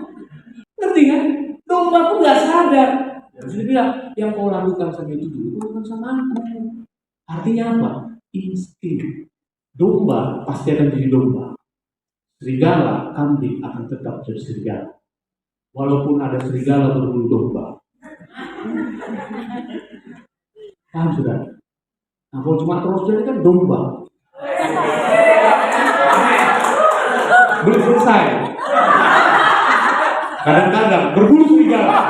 Ngerti kan? Domba pun nggak sadar. Terus dia bilang, yang kau lakukan sama itu dulu, bukan sama aku. Artinya apa? Insting. Domba pasti akan jadi domba. Serigala, kambing akan tetap jadi serigala. Walaupun ada serigala berbulu domba. Paham sudah? kalau cuma terus jadi kan domba. Belum selesai. Kadang-kadang berbulu serigala.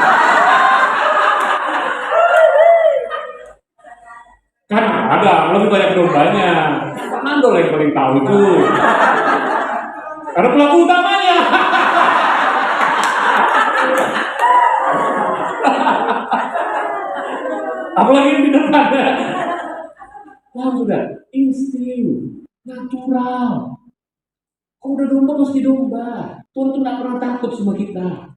Kan ada lebih banyak dombanya. Fernando yang paling tahu itu. Karena pelaku utamanya. Apalagi di depannya. Wah sudah insting, natural. Kalau udah domba pasti domba. Tuhan tuh nggak pernah takut sama kita.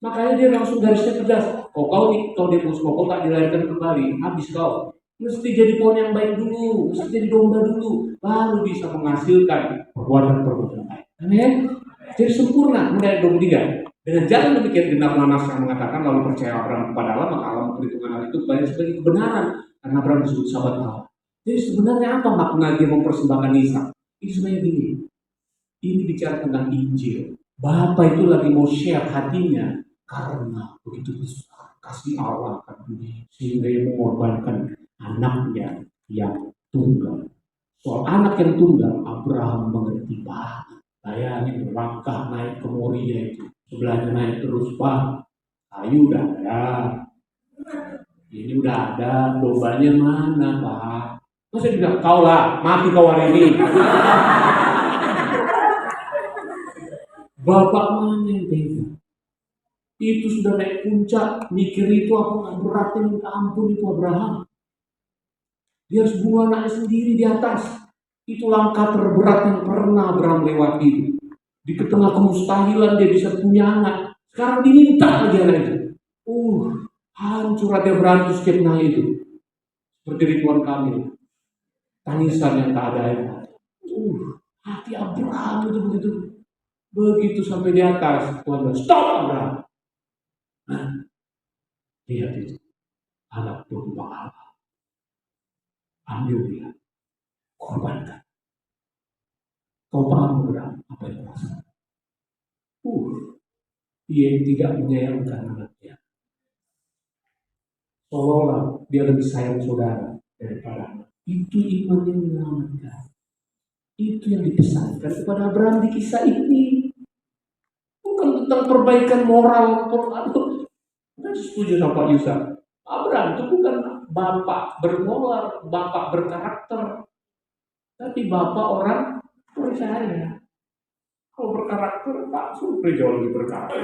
Makanya dia langsung garisnya tegas. Kau nih, kau dia kau tak dilahirkan kembali, habis kau. Mesti jadi pohon yang baik dulu, mesti jadi domba dulu, baru bisa menghasilkan perbuatan-perbuatan baik. Amin. Jadi sempurna. Mulai 23. Dengan jalan demikian genap nanas yang mengatakan lalu percaya Abraham kepada Allah, maka Allah memperhitungkan hal itu sebagai kebenaran karena Abraham disebut sahabat Allah. Jadi sebenarnya apa makna dia mempersembahkan Ishak? Itu sebenarnya gini. Ini bicara tentang Injil. Bapak itu lagi mau share hatinya karena begitu besar kasih Allah kan dunia sehingga dia mengorbankan anaknya yang tunggal. Soal anak yang tunggal, Abraham mengerti banget. Bayangin langkah naik ke Moria itu, sebelahnya naik terus Pak, kayu udah ada, ini udah ada, dombanya mana Pak? Masa dia bilang kau lah, mati kau hari ini. Bapak mana yang tega? Itu sudah naik puncak, mikir itu apa nggak beratnya minta ampun itu Abraham. Dia harus bunuh anaknya sendiri di atas. Itu langkah terberat yang pernah Abraham lewati. Di tengah kemustahilan dia bisa punya anak. Sekarang diminta lagi anak itu. Hancur hati Abraham itu setiap naik itu. Seperti Ridwan Kamil. Tangisan yang tak ada ya. Hati Abraham itu begitu sampai di atas. Tuhan bilang, stop Abraham. Nah, lihat itu. Anak domba Allah. Ambil dia. Korbankan. Kau paham Abraham apa yang merasa? Dia tidak menyayangkan anaknya. Seolah-olah dia lebih sayang saudara daripada anak. Itu iman yang menyelamatkan. Itu yang dipesankan kepada Abraham di kisah ini. Bukan tentang perbaikan moral. Saya setuju sama Pak Yusuf. Abraham itu bukan bapak bermoral, bapak berkarakter. Tapi bapak orang percaya. Kalau berkarakter, Pak Supri jauh lebih berkarakter.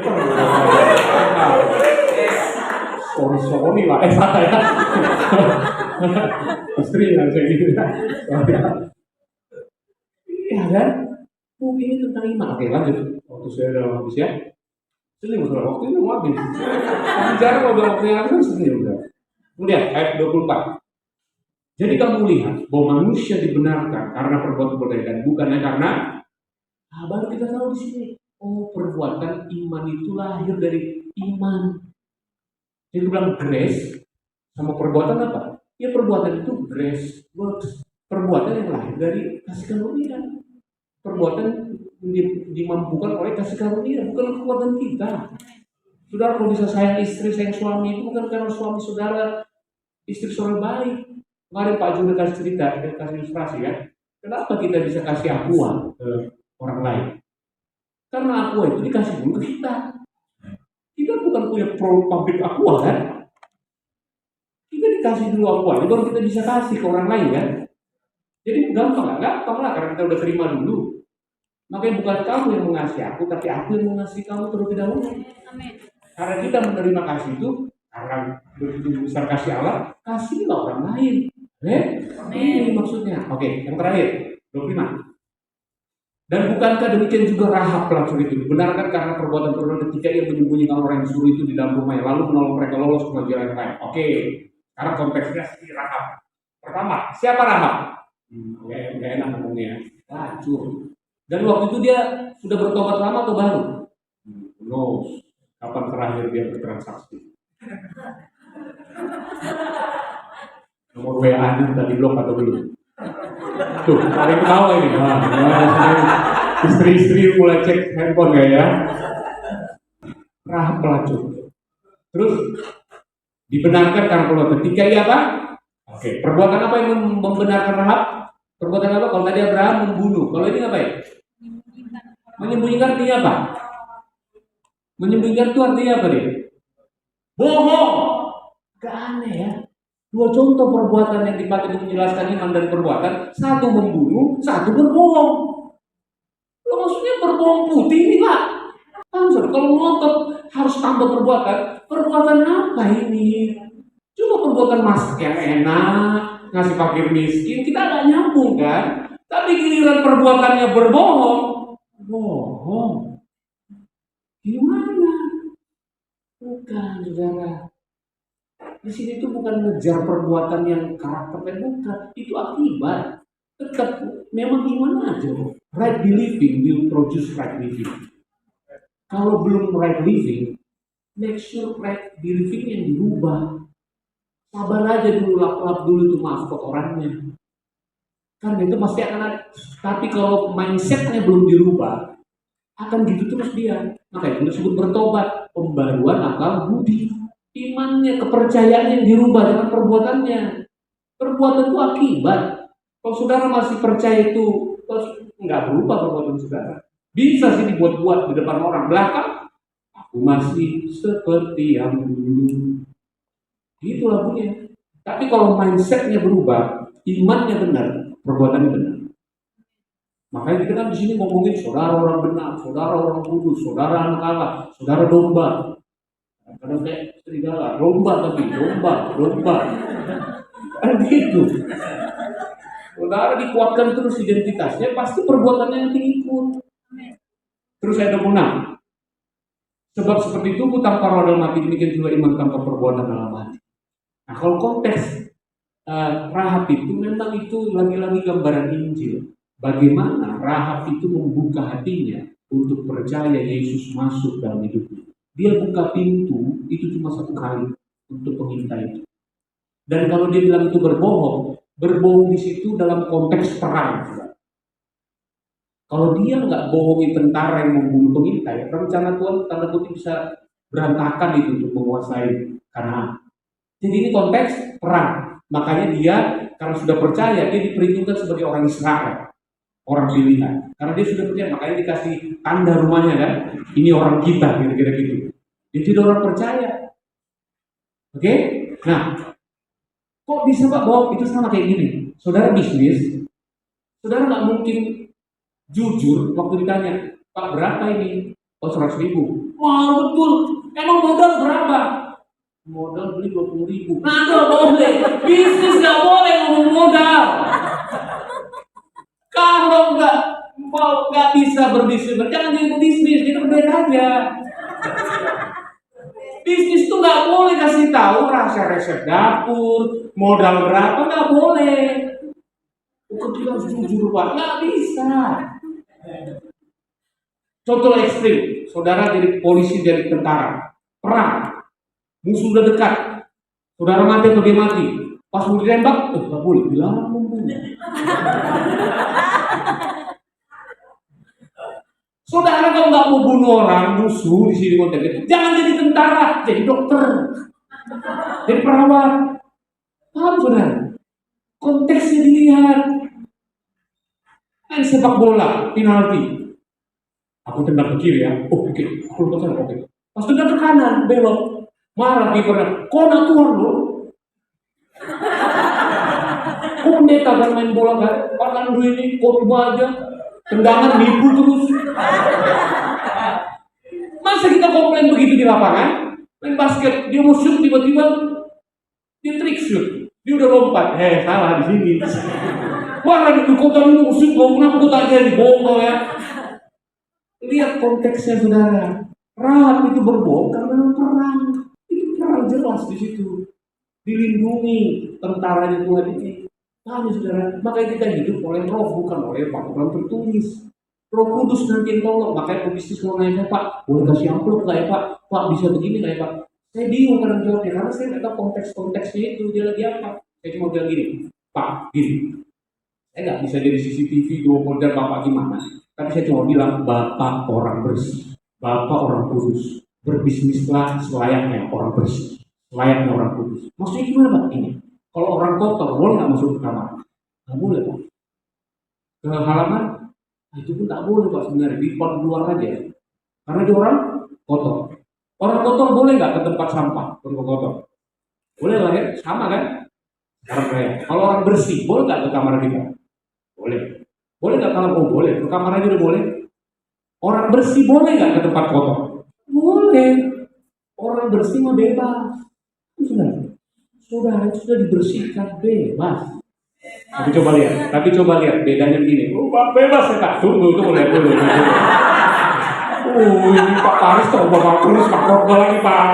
Sorry lah, salah ya. Istri yang saya gitu ya. Iya kan? Ini tentang iman. Oke lanjut. Waktu saya udah habis ya. Sini masalah waktu itu mau habis. Bicara kalau waktunya habis sini udah. Kemudian ayat 24. Jadi kamu lihat bahwa manusia dibenarkan karena perbuatan kebaikan, bukannya karena baru kita tahu di sini. Perbuatan iman itu lahir dari iman. Jadi bilang grace sama perbuatan apa? Ya perbuatan itu grace works. Perbuatan yang lahir dari kasih karunia. Perbuatan dimampukan oleh kasih karunia, bukan kekuatan kita. Saudara kalau bisa sayang istri, sayang suami itu bukan karena suami saudara, istri saudara baik. Kemarin Pak Jun kasih cerita, dia kasih ilustrasi ya. Kenapa kita bisa kasih aqua ke orang lain? Karena aqua itu dikasih dulu ke kita. Kita bukan punya pabrik aqua kan? Kita dikasih dulu aqua, baru kita bisa kasih ke orang lain kan? Jadi gampang lah karena kita udah terima dulu. Makanya bukan kamu yang mengasihi aku, tapi aku yang mengasihi kamu terlebih dahulu. Karena kita menerima kasih itu, karena begitu besar kasih Allah, kasihlah orang lain. Ini maksudnya. Oke, yang terakhir, 25. Dan bukankah demikian juga Rahab pelacur itu dibenarkan karena perbuatan ketika ia menyembunyikan orang yang suruh itu di dalam rumahnya, lalu menolong mereka lolos ke jalan yang lain. Oke, karena konteksnya si Rahab. Pertama, siapa Rahab? Gak enak ngomongnya. Pelacur. Dan waktu itu dia sudah bertobat lama atau baru? Kapan terakhir dia bertransaksi? Nomor WA-nya tadi blok atau belum? Tuh, ada yang ketawa ini. Istri-istri mulai cek handphone gak ya? Rahab pelacur. Terus dibenarkan karena ketika ia apa? Oke, Oke, perbuatan apa yang membenarkan Rahab? Perbuatan apa? Kalau tadi Abraham membunuh, kalau ini apa ya? Menyembunyikan artinya apa? Menyembunyikan itu artinya apa dia? Bohong. Gak aneh ya. Dua contoh perbuatan yang dipakai untuk menjelaskan iman dan perbuatan, satu membunuh, satu berbohong. Lo maksudnya berbohong putih ini Pak? Panser, kalau ngotot harus tambah perbuatan. Perbuatan apa ini? Cuma perbuatan masak yang enak, ngasih fakir miskin, kita gak nyambung kan? Tapi giliran perbuatannya berbohong, bohong. Gimana? Bukan, saudara. Di sini itu bukan ngejar perbuatan yang karakternya, bukan. Itu akibat. Tetap memang iman aja. Right believing will produce right living. Kalau belum right living, make sure right believing yang dirubah. Sabar aja dulu, lap-lap dulu itu maaf kotorannya. Karena itu pasti akan ada. Tapi kalau mindsetnya belum dirubah, akan gitu terus dia. Makanya itu disebut bertobat, pembaruan akal budi. Imannya, kepercayaannya yang dirubah dengan perbuatannya. Perbuatan itu akibat. Kalau saudara masih percaya itu, nggak berubah perbuatan saudara. Bisa sih dibuat-buat di depan orang belakang. Aku masih seperti yang dulu. Gitu lagunya. Tapi kalau mindsetnya berubah, imannya benar, perbuatannya benar. Makanya kita kan di sini ngomongin saudara orang benar, saudara orang kudus, saudara anak Allah, saudara domba. Kadang kayak serigala, domba tapi domba. Kan gitu. Saudara dikuatkan terus identitasnya, pasti perbuatannya nanti ikut. Terus ayat 26. Sebab seperti tubuh tanpa roh dalam hati, demikian juga iman tanpa perbuatan dalam hati. Nah kalau konteks Rahab itu memang itu lagi-lagi gambaran Injil. Bagaimana Rahab itu membuka hatinya untuk percaya Yesus masuk dalam hidupnya. Dia buka pintu itu cuma satu kali untuk pengintai itu. Dan kalau dia bilang itu berbohong di situ dalam konteks perang. Kalau dia nggak bohongi tentara yang membunuh pengintai, rencana Tuhan tanda kutip bisa berantakan itu untuk menguasai Kanaan. Jadi ini konteks perang. Makanya dia karena sudah percaya, dia diperhitungkan sebagai orang Israel, orang pilihan. Karena dia sudah percaya, makanya dikasih tanda rumahnya kan. Ini orang kita, kira-kira gitu. Dia tidak orang percaya. Oke? Nah, kok bisa Pak bohong? Itu sama kayak gini. Saudara bisnis, saudara nggak mungkin jujur waktu ditanya, Pak berapa ini? Oh 100.000. Wah betul. Emang modal berapa? Modal beli 20.000. Nah nggak boleh. Bisnis nggak boleh ngomong modal. Kalau nggak bisa berbisnis, jangan jadi bisnis, itu berbeda aja. Bisnis tuh nggak boleh kasih tahu rahasia resep dapur, modal berapa, nggak boleh. Kita harus jujur Pak, nggak bisa. Contoh ekstrim, saudara jadi polisi, jadi tentara, perang, musuh udah dekat, saudara mati atau dia mati, pas mau ditembak, nggak boleh, bilang membunuh. Saudara kalau nggak mau bunuh orang musuh di sini konteksnya, jangan jadi tentara, jadi dokter, jadi perawat. Paham saudara? Konteksnya dilihat. Main sepak bola, penalti. Aku tendang ke kiri ya, oh oke, aku lupa sana, oke. Pas tendang ke kanan, belok, marah kipernya, kok nak Tuhan lo? Kok pendeta kan main bola kan? Pakan dulu ini, khotbah aja, tendangan nipu terus. Masa kita komplain begitu di lapangan? Main basket, dia mau shoot tiba-tiba dia trik shoot, dia udah lompat, salah di sini. Wah, di kota ini shoot, kenapa kok tak jadi bohong ya? Lihat konteksnya saudara. Rahab itu berbohong karena perang. Itu perang jelas di situ. Dilindungi tentaranya Tuhan ini. Paham saudara? Makanya kita hidup oleh roh, bukan oleh peraturan tertulis. Roh Kudus nanti yang tolong. Makanya pebisnis mau nanya, Pak, boleh kasih amplop nggak ya Pak? Pak bisa begini nggak ya Pak? Saya bingung kadang jawabnya karena saya nggak tahu konteks-konteksnya itu dia lagi apa. Saya cuma bilang gini, Pak, gini. Saya nggak bisa jadi CCTV 24 jam Bapak gimana. Tapi saya cuma bilang, Bapak orang bersih, Bapak orang kudus, berbisnislah selayaknya orang bersih, selayaknya orang kudus. Maksudnya gimana Pak? Ini, Kalau orang kotor, boleh nggak masuk ke kamar? Nggak boleh, Pak. Ke halaman, itu pun nggak boleh, Pak, sebenarnya. Di luar aja. Karena dia orang kotor. Orang kotor boleh nggak ke tempat sampah? Orang kotor. Boleh lah ya, sama kan? Sekarang kayak, kalau orang bersih, boleh nggak ke kamar kita? Boleh. Boleh nggak kalau mau boleh? Ke kamar aja udah boleh. Orang bersih boleh nggak ke tempat kotor? Boleh. Orang bersih mah bebas. Sudah itu sudah dibersihkan bebas. Tapi coba lihat bedanya begini. Oh, Pak, bebas ya Pak. Tunggu lihat dulu. Ini Pak Paris tuh Bapak tulis Pak Rokbo lagi Pak.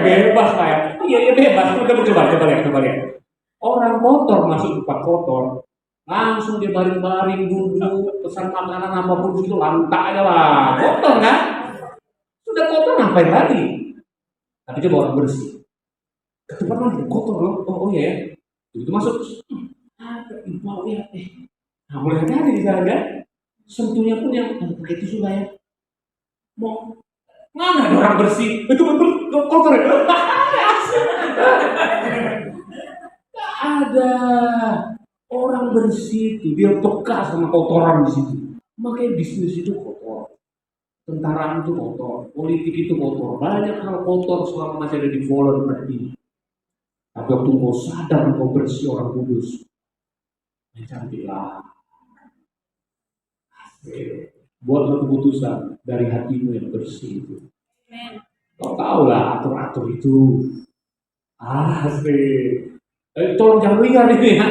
Bebas Pak ya. Iya bebas. Coba lihat. Orang kotor masuk tempat kotor, langsung dia baring-baring duduk, pesan makanan apapun itu lantak aja lah. Kotor kan? Sudah kotor ngapain lagi? Tapi coba orang bersih. Ke tempat lain kotor loh. Oh iya. Begitu masuk. Bau ya. Nah mulai hati-hati di sana kan? Sentuhnya pun yang pakai tisu lah ya. Mau mana ada orang bersih? Itu betul kotor ya? Ada orang bersih itu dia peka sama kotoran di situ. Makanya bisnis itu kotor, tentaraan itu kotor, politik itu kotor, banyak hal kotor selama masih ada di follow seperti. Tapi waktu kau sadar kau bersih orang kudus, cantiklah. Buatlah keputusan dari hatimu yang bersih itu. Kau tahu lah atur-atur itu. Asik. Tolong jangan lihat ini ya.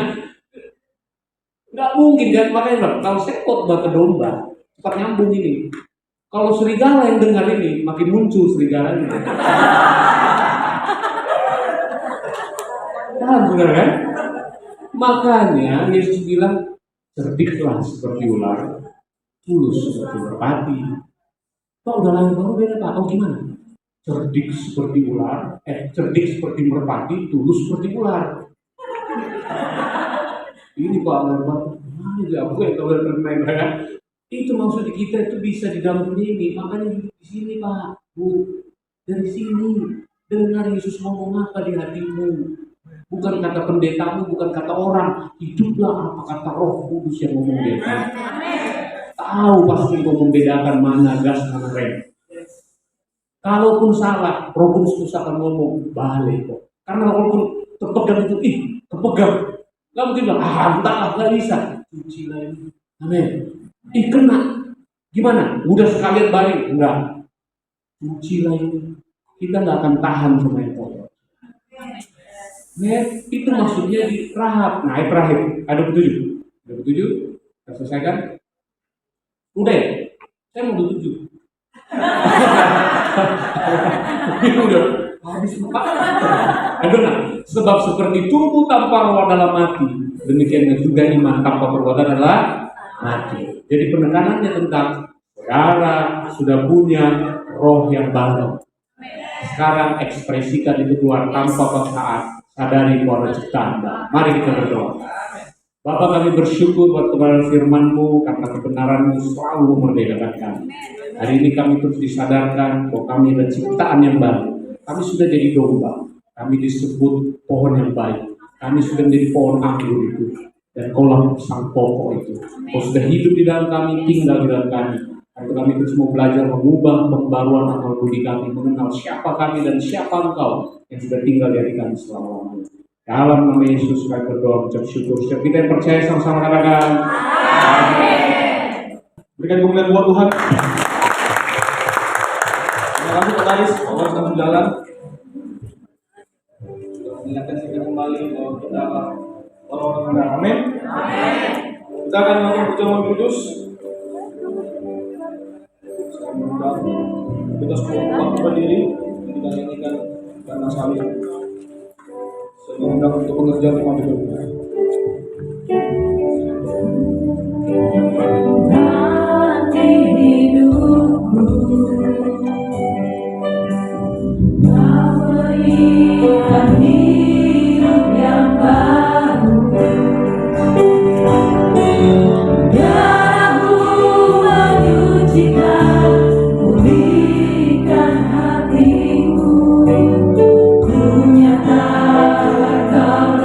Nggak mungkin kan, makanya kalau saya khotbah ke domba, cepat nyambung ini. Kalau serigala yang dengar ini, makin muncul serigalanya. Benar kan? Makanya Yesus bilang, cerdiklah seperti ular, tulus seperti merpati. Pak udah lahir baru beda Pak, oh gimana? Cerdik seperti ular, cerdik seperti merpati, tulus seperti ular. Ini Pak Narbat, ini aku yang tahu dan kan? Itu maksud kita itu bisa di dalam dunia ini, makanya di sini Pak, Bu, dari sini dengar Yesus ngomong apa di hatimu, bukan kata pendetamu, bukan kata orang, hiduplah apa kata Roh Kudus yang ngomong dia. Tahu pasti kau membedakan mana gas mana rem. Kalaupun salah, Roh Kudus akan ngomong balik kok. Karena walaupun terpegang itu, terpegang. Gak mungkin bilang, entahlah, gak bisa. Cuci lagi. Amin. Kena. Gimana? Udah sekalian balik? Enggak. Cuci lagi. Kita gak akan tahan sama yang kotor. Itu maksudnya di rahab. Nah, ayat terakhir. Ada petunjuk. Kita selesaikan. Udah ya? Saya mau petunjuk. Udah. Habis Pak. Sebab seperti tubuh tanpa roh adalah mati, demikian juga iman tanpa perbuatan adalah mati. Jadi penekanannya tentang saudara sudah punya roh yang baru. Sekarang ekspresikan itu keluar tanpa paksaan. Sadari bahwa ciptaan. Mari kita berdoa. Bapa, kami bersyukur buat kebenaran firman-Mu karena kebenaran-Mu selalu memerdekakan kami. Hari ini kami terus disadarkan bahwa kami adalah ciptaan yang baru. Kami sudah jadi domba. Kami disebut pohon yang baik. Kami sudah menjadi pohon anggur itu. Dan Kaulah sang pokok itu. Kau sudah hidup di dalam kami, tinggal di dalam kami. Karena kami terus mau belajar mengubah pembaruan akal budi kami, mengenal siapa kami dan siapa Engkau yang sudah tinggal di hati kami selama-lamanya. Dalam nama Yesus kami berdoa mengucap syukur. Setiap kita yang percaya sama-sama katakan amin. Berikan kemuliaan buat Tuhan. Terima kasih Pak Taris, Allah sedang berjalan. Mengingatkan kita kembali bahwa kita orang-orang benar. Amin. Kita akan melakukan perjamuan kudus. Kita semua berdiri. Kita nyanyikan karena salib. Saya mengundang untuk pengerjaan umat hidup. Nanti hidupku kau berikan hidup yang baru. Darahmu menyucikan, pulihkan hatiku. Ku nyatakan kau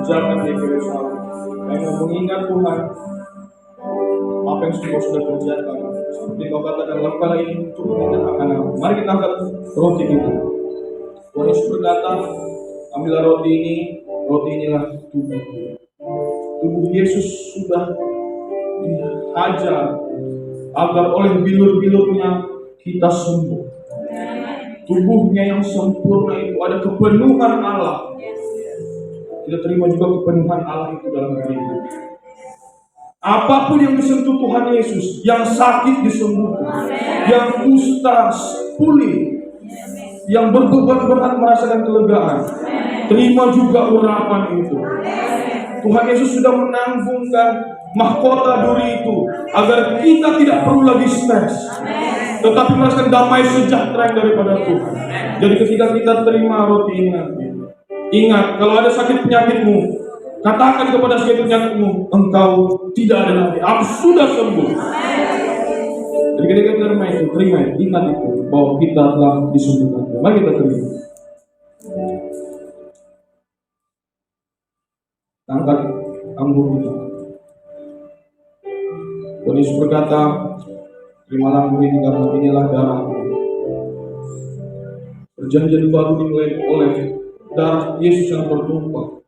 kerjakan di Yerusalem. Kami mau mengingat Tuhan apa yang sudah kerjakan. Seperti kau katakan, lakukanlah ini untuk mengingat akan aku. Mari kita angkat roti kita. Tuhan Yesus berkata, ambillah roti inilah tubuhku. Tubuh Yesus sudah dihajar agar oleh bilur-bilurnya kita sembuh. Tubuhnya yang sempurna itu ada kepenuhan Allah. Kita terima juga kepenuhan Allah itu dalam diri kita. Apapun yang disentuh Tuhan Yesus, yang sakit disembuhkan, yang kusta pulih, yang berbeban berat merasakan kelegaan, terima juga urapan itu. Tuhan Yesus sudah menanggungkan mahkota duri itu agar kita tidak perlu lagi stres, tetapi merasakan damai sejahtera yang daripada Tuhan. Jadi ketika kita terima roti ini nanti, ingat, kalau ada sakit penyakitmu, katakan kepada sakit penyakitmu, engkau tidak ada lagi, aku sudah sembuh. Jadi ketika kita terima itu, ingat itu, bahwa kita telah disembuhkan. Mari kita terima. Angkat anggur kita. Tuhan Yesus berkata, terimalah anggur ini karena inilah darahku. Perjanjian baru dimulai oleh darah Yesus yang bertumpah,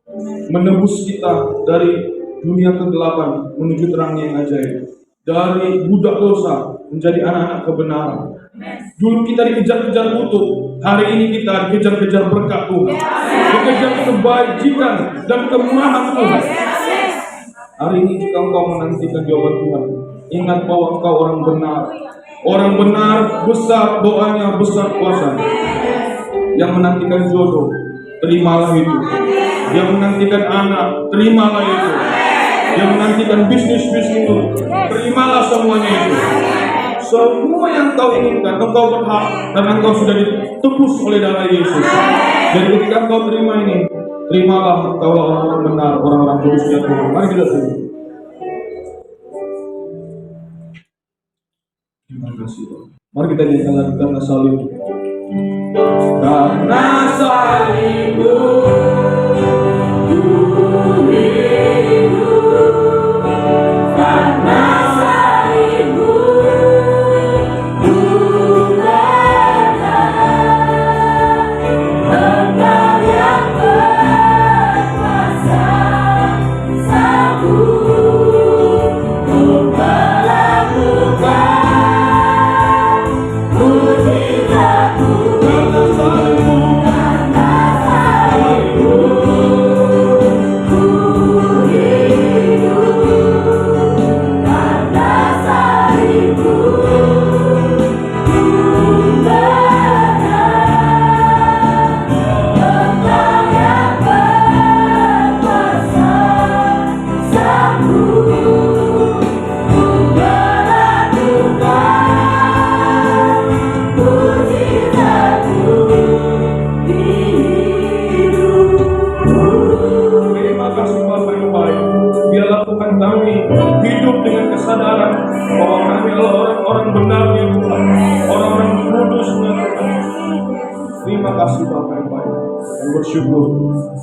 menebus kita dari dunia kegelapan menuju terang yang ajaib, dari budak dosa menjadi anak-anak kebenaran. Dulu kita dikejar-kejar kutub, hari ini kita dikejar-kejar berkat Tuhan, dikejar kebajikan dan kemurahan Tuhan. Hari ini jika engkau menantikan jawaban Tuhan, ingat bahwa engkau orang benar. Orang benar besar doanya, besar kuasa. Yang menantikan jodoh, terimalah itu. Yang menantikan anak, terimalah itu. Yang menantikan bisnis itu, terimalah semuanya itu. Semua yang kau inginkan, engkau berhak dan engkau sudah ditebus oleh darah Yesus. Jadi ketika engkau terima ini, terimalah engkau orang-orang benar, orang-orang kudus ya Tuhan. Mari kita terima. Terima kasih Tuhan. Mari kita nyanyikan lagi karena salib. Karena salibmu ku hidup, karena salibmu Kami adalah orang-orang benarnya Tuhan, orang-orang kudusnya Tuhan. Terima kasih Bapa yang baik, dan bersyukur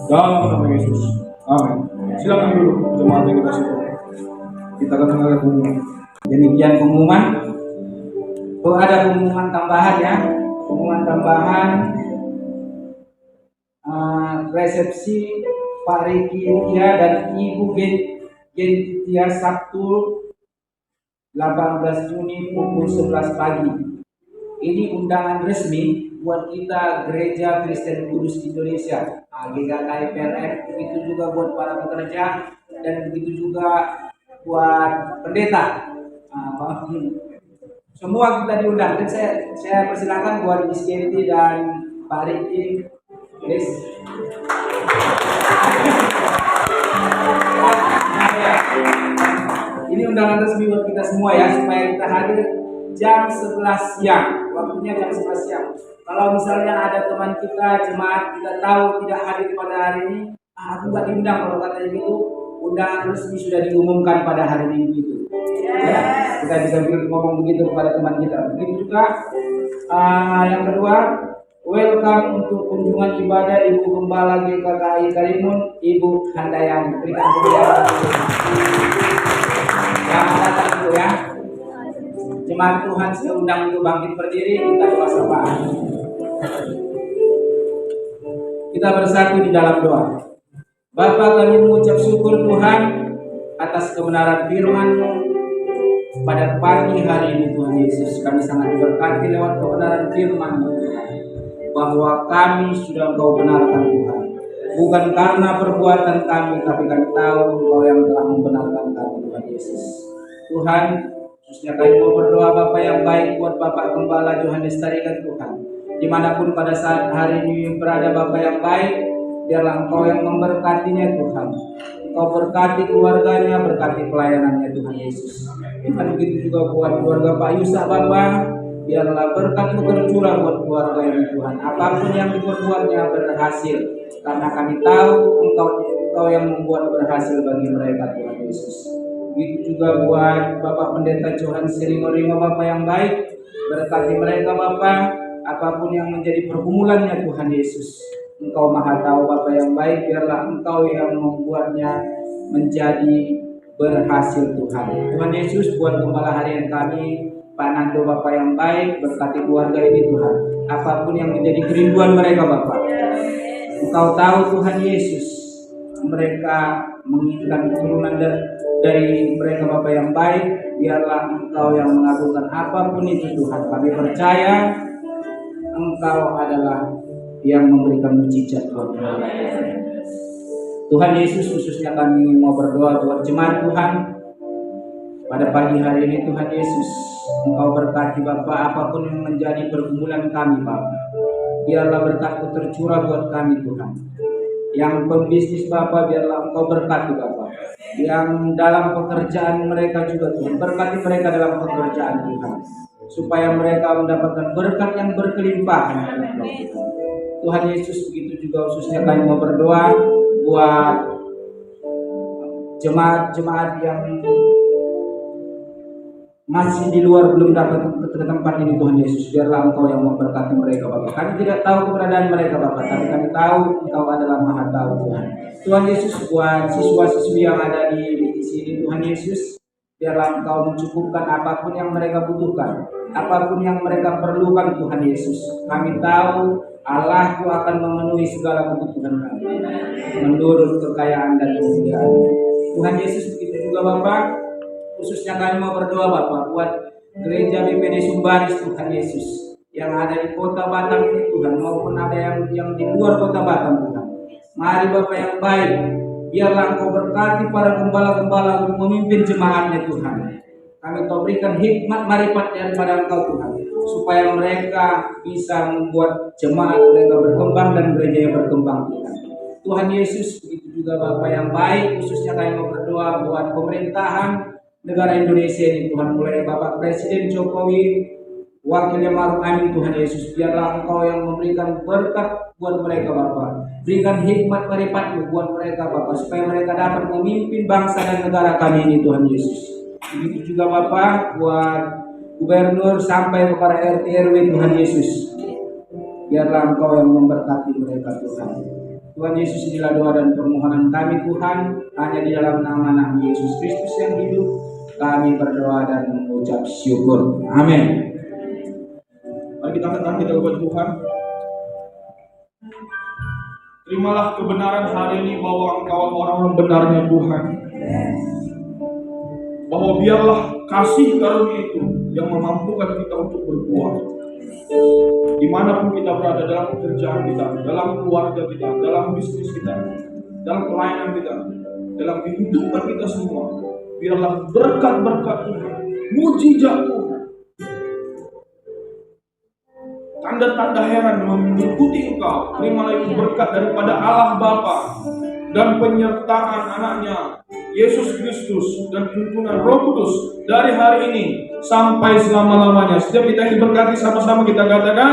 dalam nama Yesus. Amin. Silakan dulu jemaat yang kita situ. Kita akan mendengar pengumuman. Demikian pengumuman. Oh, ada pengumuman tambahan ya. Pengumuman tambahan resepsi Pak Riki Tia dan Ibu Gentia Sabtu 18 Juni pukul 11 pagi. Ini undangan resmi buat kita Gereja Kristen Kudus Indonesia, GKKI PLN. Begitu juga buat para pekerja dan begitu juga buat pendeta. Semua kita diundang. Dan saya persilakan buat Miss Genty dan Pak Riki, please. Ini undangan resmi buat kita semua ya, supaya kita hadir jam 11 siang. Waktunya jam 11 siang. Kalau misalnya ada teman kita, jemaat kita tahu tidak hadir pada hari ini, aku nggak diundang kalau katanya gitu. Undangan resmi sudah diumumkan pada hari Minggu itu. Ya, kita bisa ngomong begitu kepada teman kita. Begitu juga yang kedua, welcome untuk kunjungan ibadah Ibu Gembala GKKI Karimun, Ibu Handayani. Berikan kemuliaan. Yang datang itu ya. Jemaat Tuhan saya undang untuk bangkit berdiri, kita doa sama. Kita bersatu di dalam doa. Bapa, kami mengucap syukur Tuhan atas kebenaran firman-Mu pada pagi hari ini Tuhan Yesus. Kami sangat diberkati lewat kebenaran firman-Mu Tuhan, bahwa kami sudah Engkau benarkan Tuhan. Bukan karena perbuatan kami, tapi kami tahu Engkau yang telah membenarkan kami Tuhan Yesus. Tuhan, khususnya kami mau berdoa Bapak yang baik buat Bapak Gembala Johannes Tarigan Tuhan. Dimanapun pada saat hari ini berada Bapak yang baik, biarlah Engkau yang memberkatinya Tuhan. Engkau berkati keluarganya, berkati pelayanannya Tuhan Yesus. Dan begitu juga buat keluarga Pak Yusak Bapak, biarlah berkat-Mu tercurah buat keluarga ini Tuhan. Apapun yang diperbuatnya berhasil, karena kami tahu Engkau yang membuat berhasil bagi mereka Tuhan Yesus. Begitu juga buat Bapak Pendeta Johan Siringo-Ringo Bapak yang baik, berkati mereka Bapak, apapun yang menjadi pergumulannya Tuhan Yesus. Engkau maha tahu Bapak yang baik, biarlah Engkau yang membuatnya menjadi berhasil Tuhan. Tuhan Yesus, buat gembala harian kami, Pak Nando Bapak yang baik, berkati keluarga ini Tuhan. Apapun yang menjadi kerinduan mereka Bapak, Engkau tahu Tuhan Yesus. Mereka menginginkan keturunan dari mereka Bapak yang baik, biarlah Engkau yang mengabulkan apapun itu Tuhan. Kami percaya Engkau adalah yang memberikan mujizat Tuhan. Tuhan Yesus, khususnya kami mau berdoa buat jemaat Tuhan pada pagi hari ini Tuhan Yesus. Engkau berkati Bapak apapun yang menjadi pergumulan kami Bapak. Biarlah berkat-Mu tercurah buat kami Tuhan. Yang pembisnis Bapak, biarlah Engkau berkati Bapak. Yang dalam pekerjaan mereka juga Tuhan, berkati mereka dalam pekerjaan Tuhan, supaya mereka mendapatkan berkat yang berkelimpahan. Tuhan Yesus, begitu juga khususnya kami mau berdoa buat jemaat-jemaat yang masih di luar belum dapat ke tempat ini Tuhan Yesus. Biarlah Engkau yang memberkati mereka Bapak. Kami tidak tahu keberadaan mereka Bapak, tapi kami tahu Engkau adalah maha tahu Tuhan. Tuhan Yesus, buat siswa-siswi yang ada di sini Tuhan Yesus, biarlah Engkau mencukupkan apapun yang mereka butuhkan, apapun yang mereka perlukan Tuhan Yesus. Kami tahu Allah-Ku akan memenuhi segala kebutuhan kami menurut kekayaan dan kemuliaan Tuhan Yesus. Begitu juga Bapak, khususnya kami mau berdoa Bapak buat gereja BPD Sumbaris Tuhan Yesus yang ada di kota Batam ini Tuhan, maupun ada yang di luar kota Batam Tuhan. Mari Bapak yang baik, biarlah Engkau berkati para gembala-gembala untuk memimpin jemaatnya Tuhan. Kami Kau berikan hikmat marifat daripada Engkau Tuhan, supaya mereka bisa membuat jemaat mereka berkembang dan gerejanya berkembang Tuhan. Tuhan Yesus, begitu juga Bapak yang baik, khususnya kami mau berdoa buat pemerintahan negara Indonesia ini Tuhan, mulai Bapak Presiden Jokowi, Wakilnya Maruf Amin Tuhan Yesus. Biarlah Engkau yang memberikan berkat buat mereka Bapak, berikan hikmat marifat-Mu buat mereka Bapak, supaya mereka dapat memimpin bangsa dan negara kami ini Tuhan Yesus. Begitu juga Bapak buat gubernur sampai kepada RT RW Tuhan Yesus. Biarlah Engkau yang memberkati mereka Tuhan. Tuhan Yesus, inilah doa dan permohonan kami Tuhan, hanya di dalam nama Nabi Yesus Kristus yang hidup kami berdoa dan mengucap syukur. Amin. Mari kita angkat tangan kita kepada Tuhan. Terimalah kebenaran hari ini bahwa Engkau orang-orang benarnya Tuhan. Bahwa biarlah kasih karunia itu yang memampukan kita untuk berbuat. Dimanapun kita berada, dalam pekerjaan kita, dalam keluarga kita, dalam bisnis kita, dalam pelayanan kita, dalam kehidupan kita semua, biarlah berkat-berkat Tuhan, mujizat Tuhan, tanda-tanda heran mengikuti Engkau. Terimalah itu berkat daripada Allah Bapa dan penyertaan anaknya Yesus Kristus dan tuntunan Roh Kudus dari hari ini sampai selama-lamanya. Setiap kita yang diberkati sama-sama kita katakan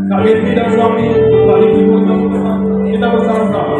Kak Liti dan suami, Kak Liti kita bersama-sama.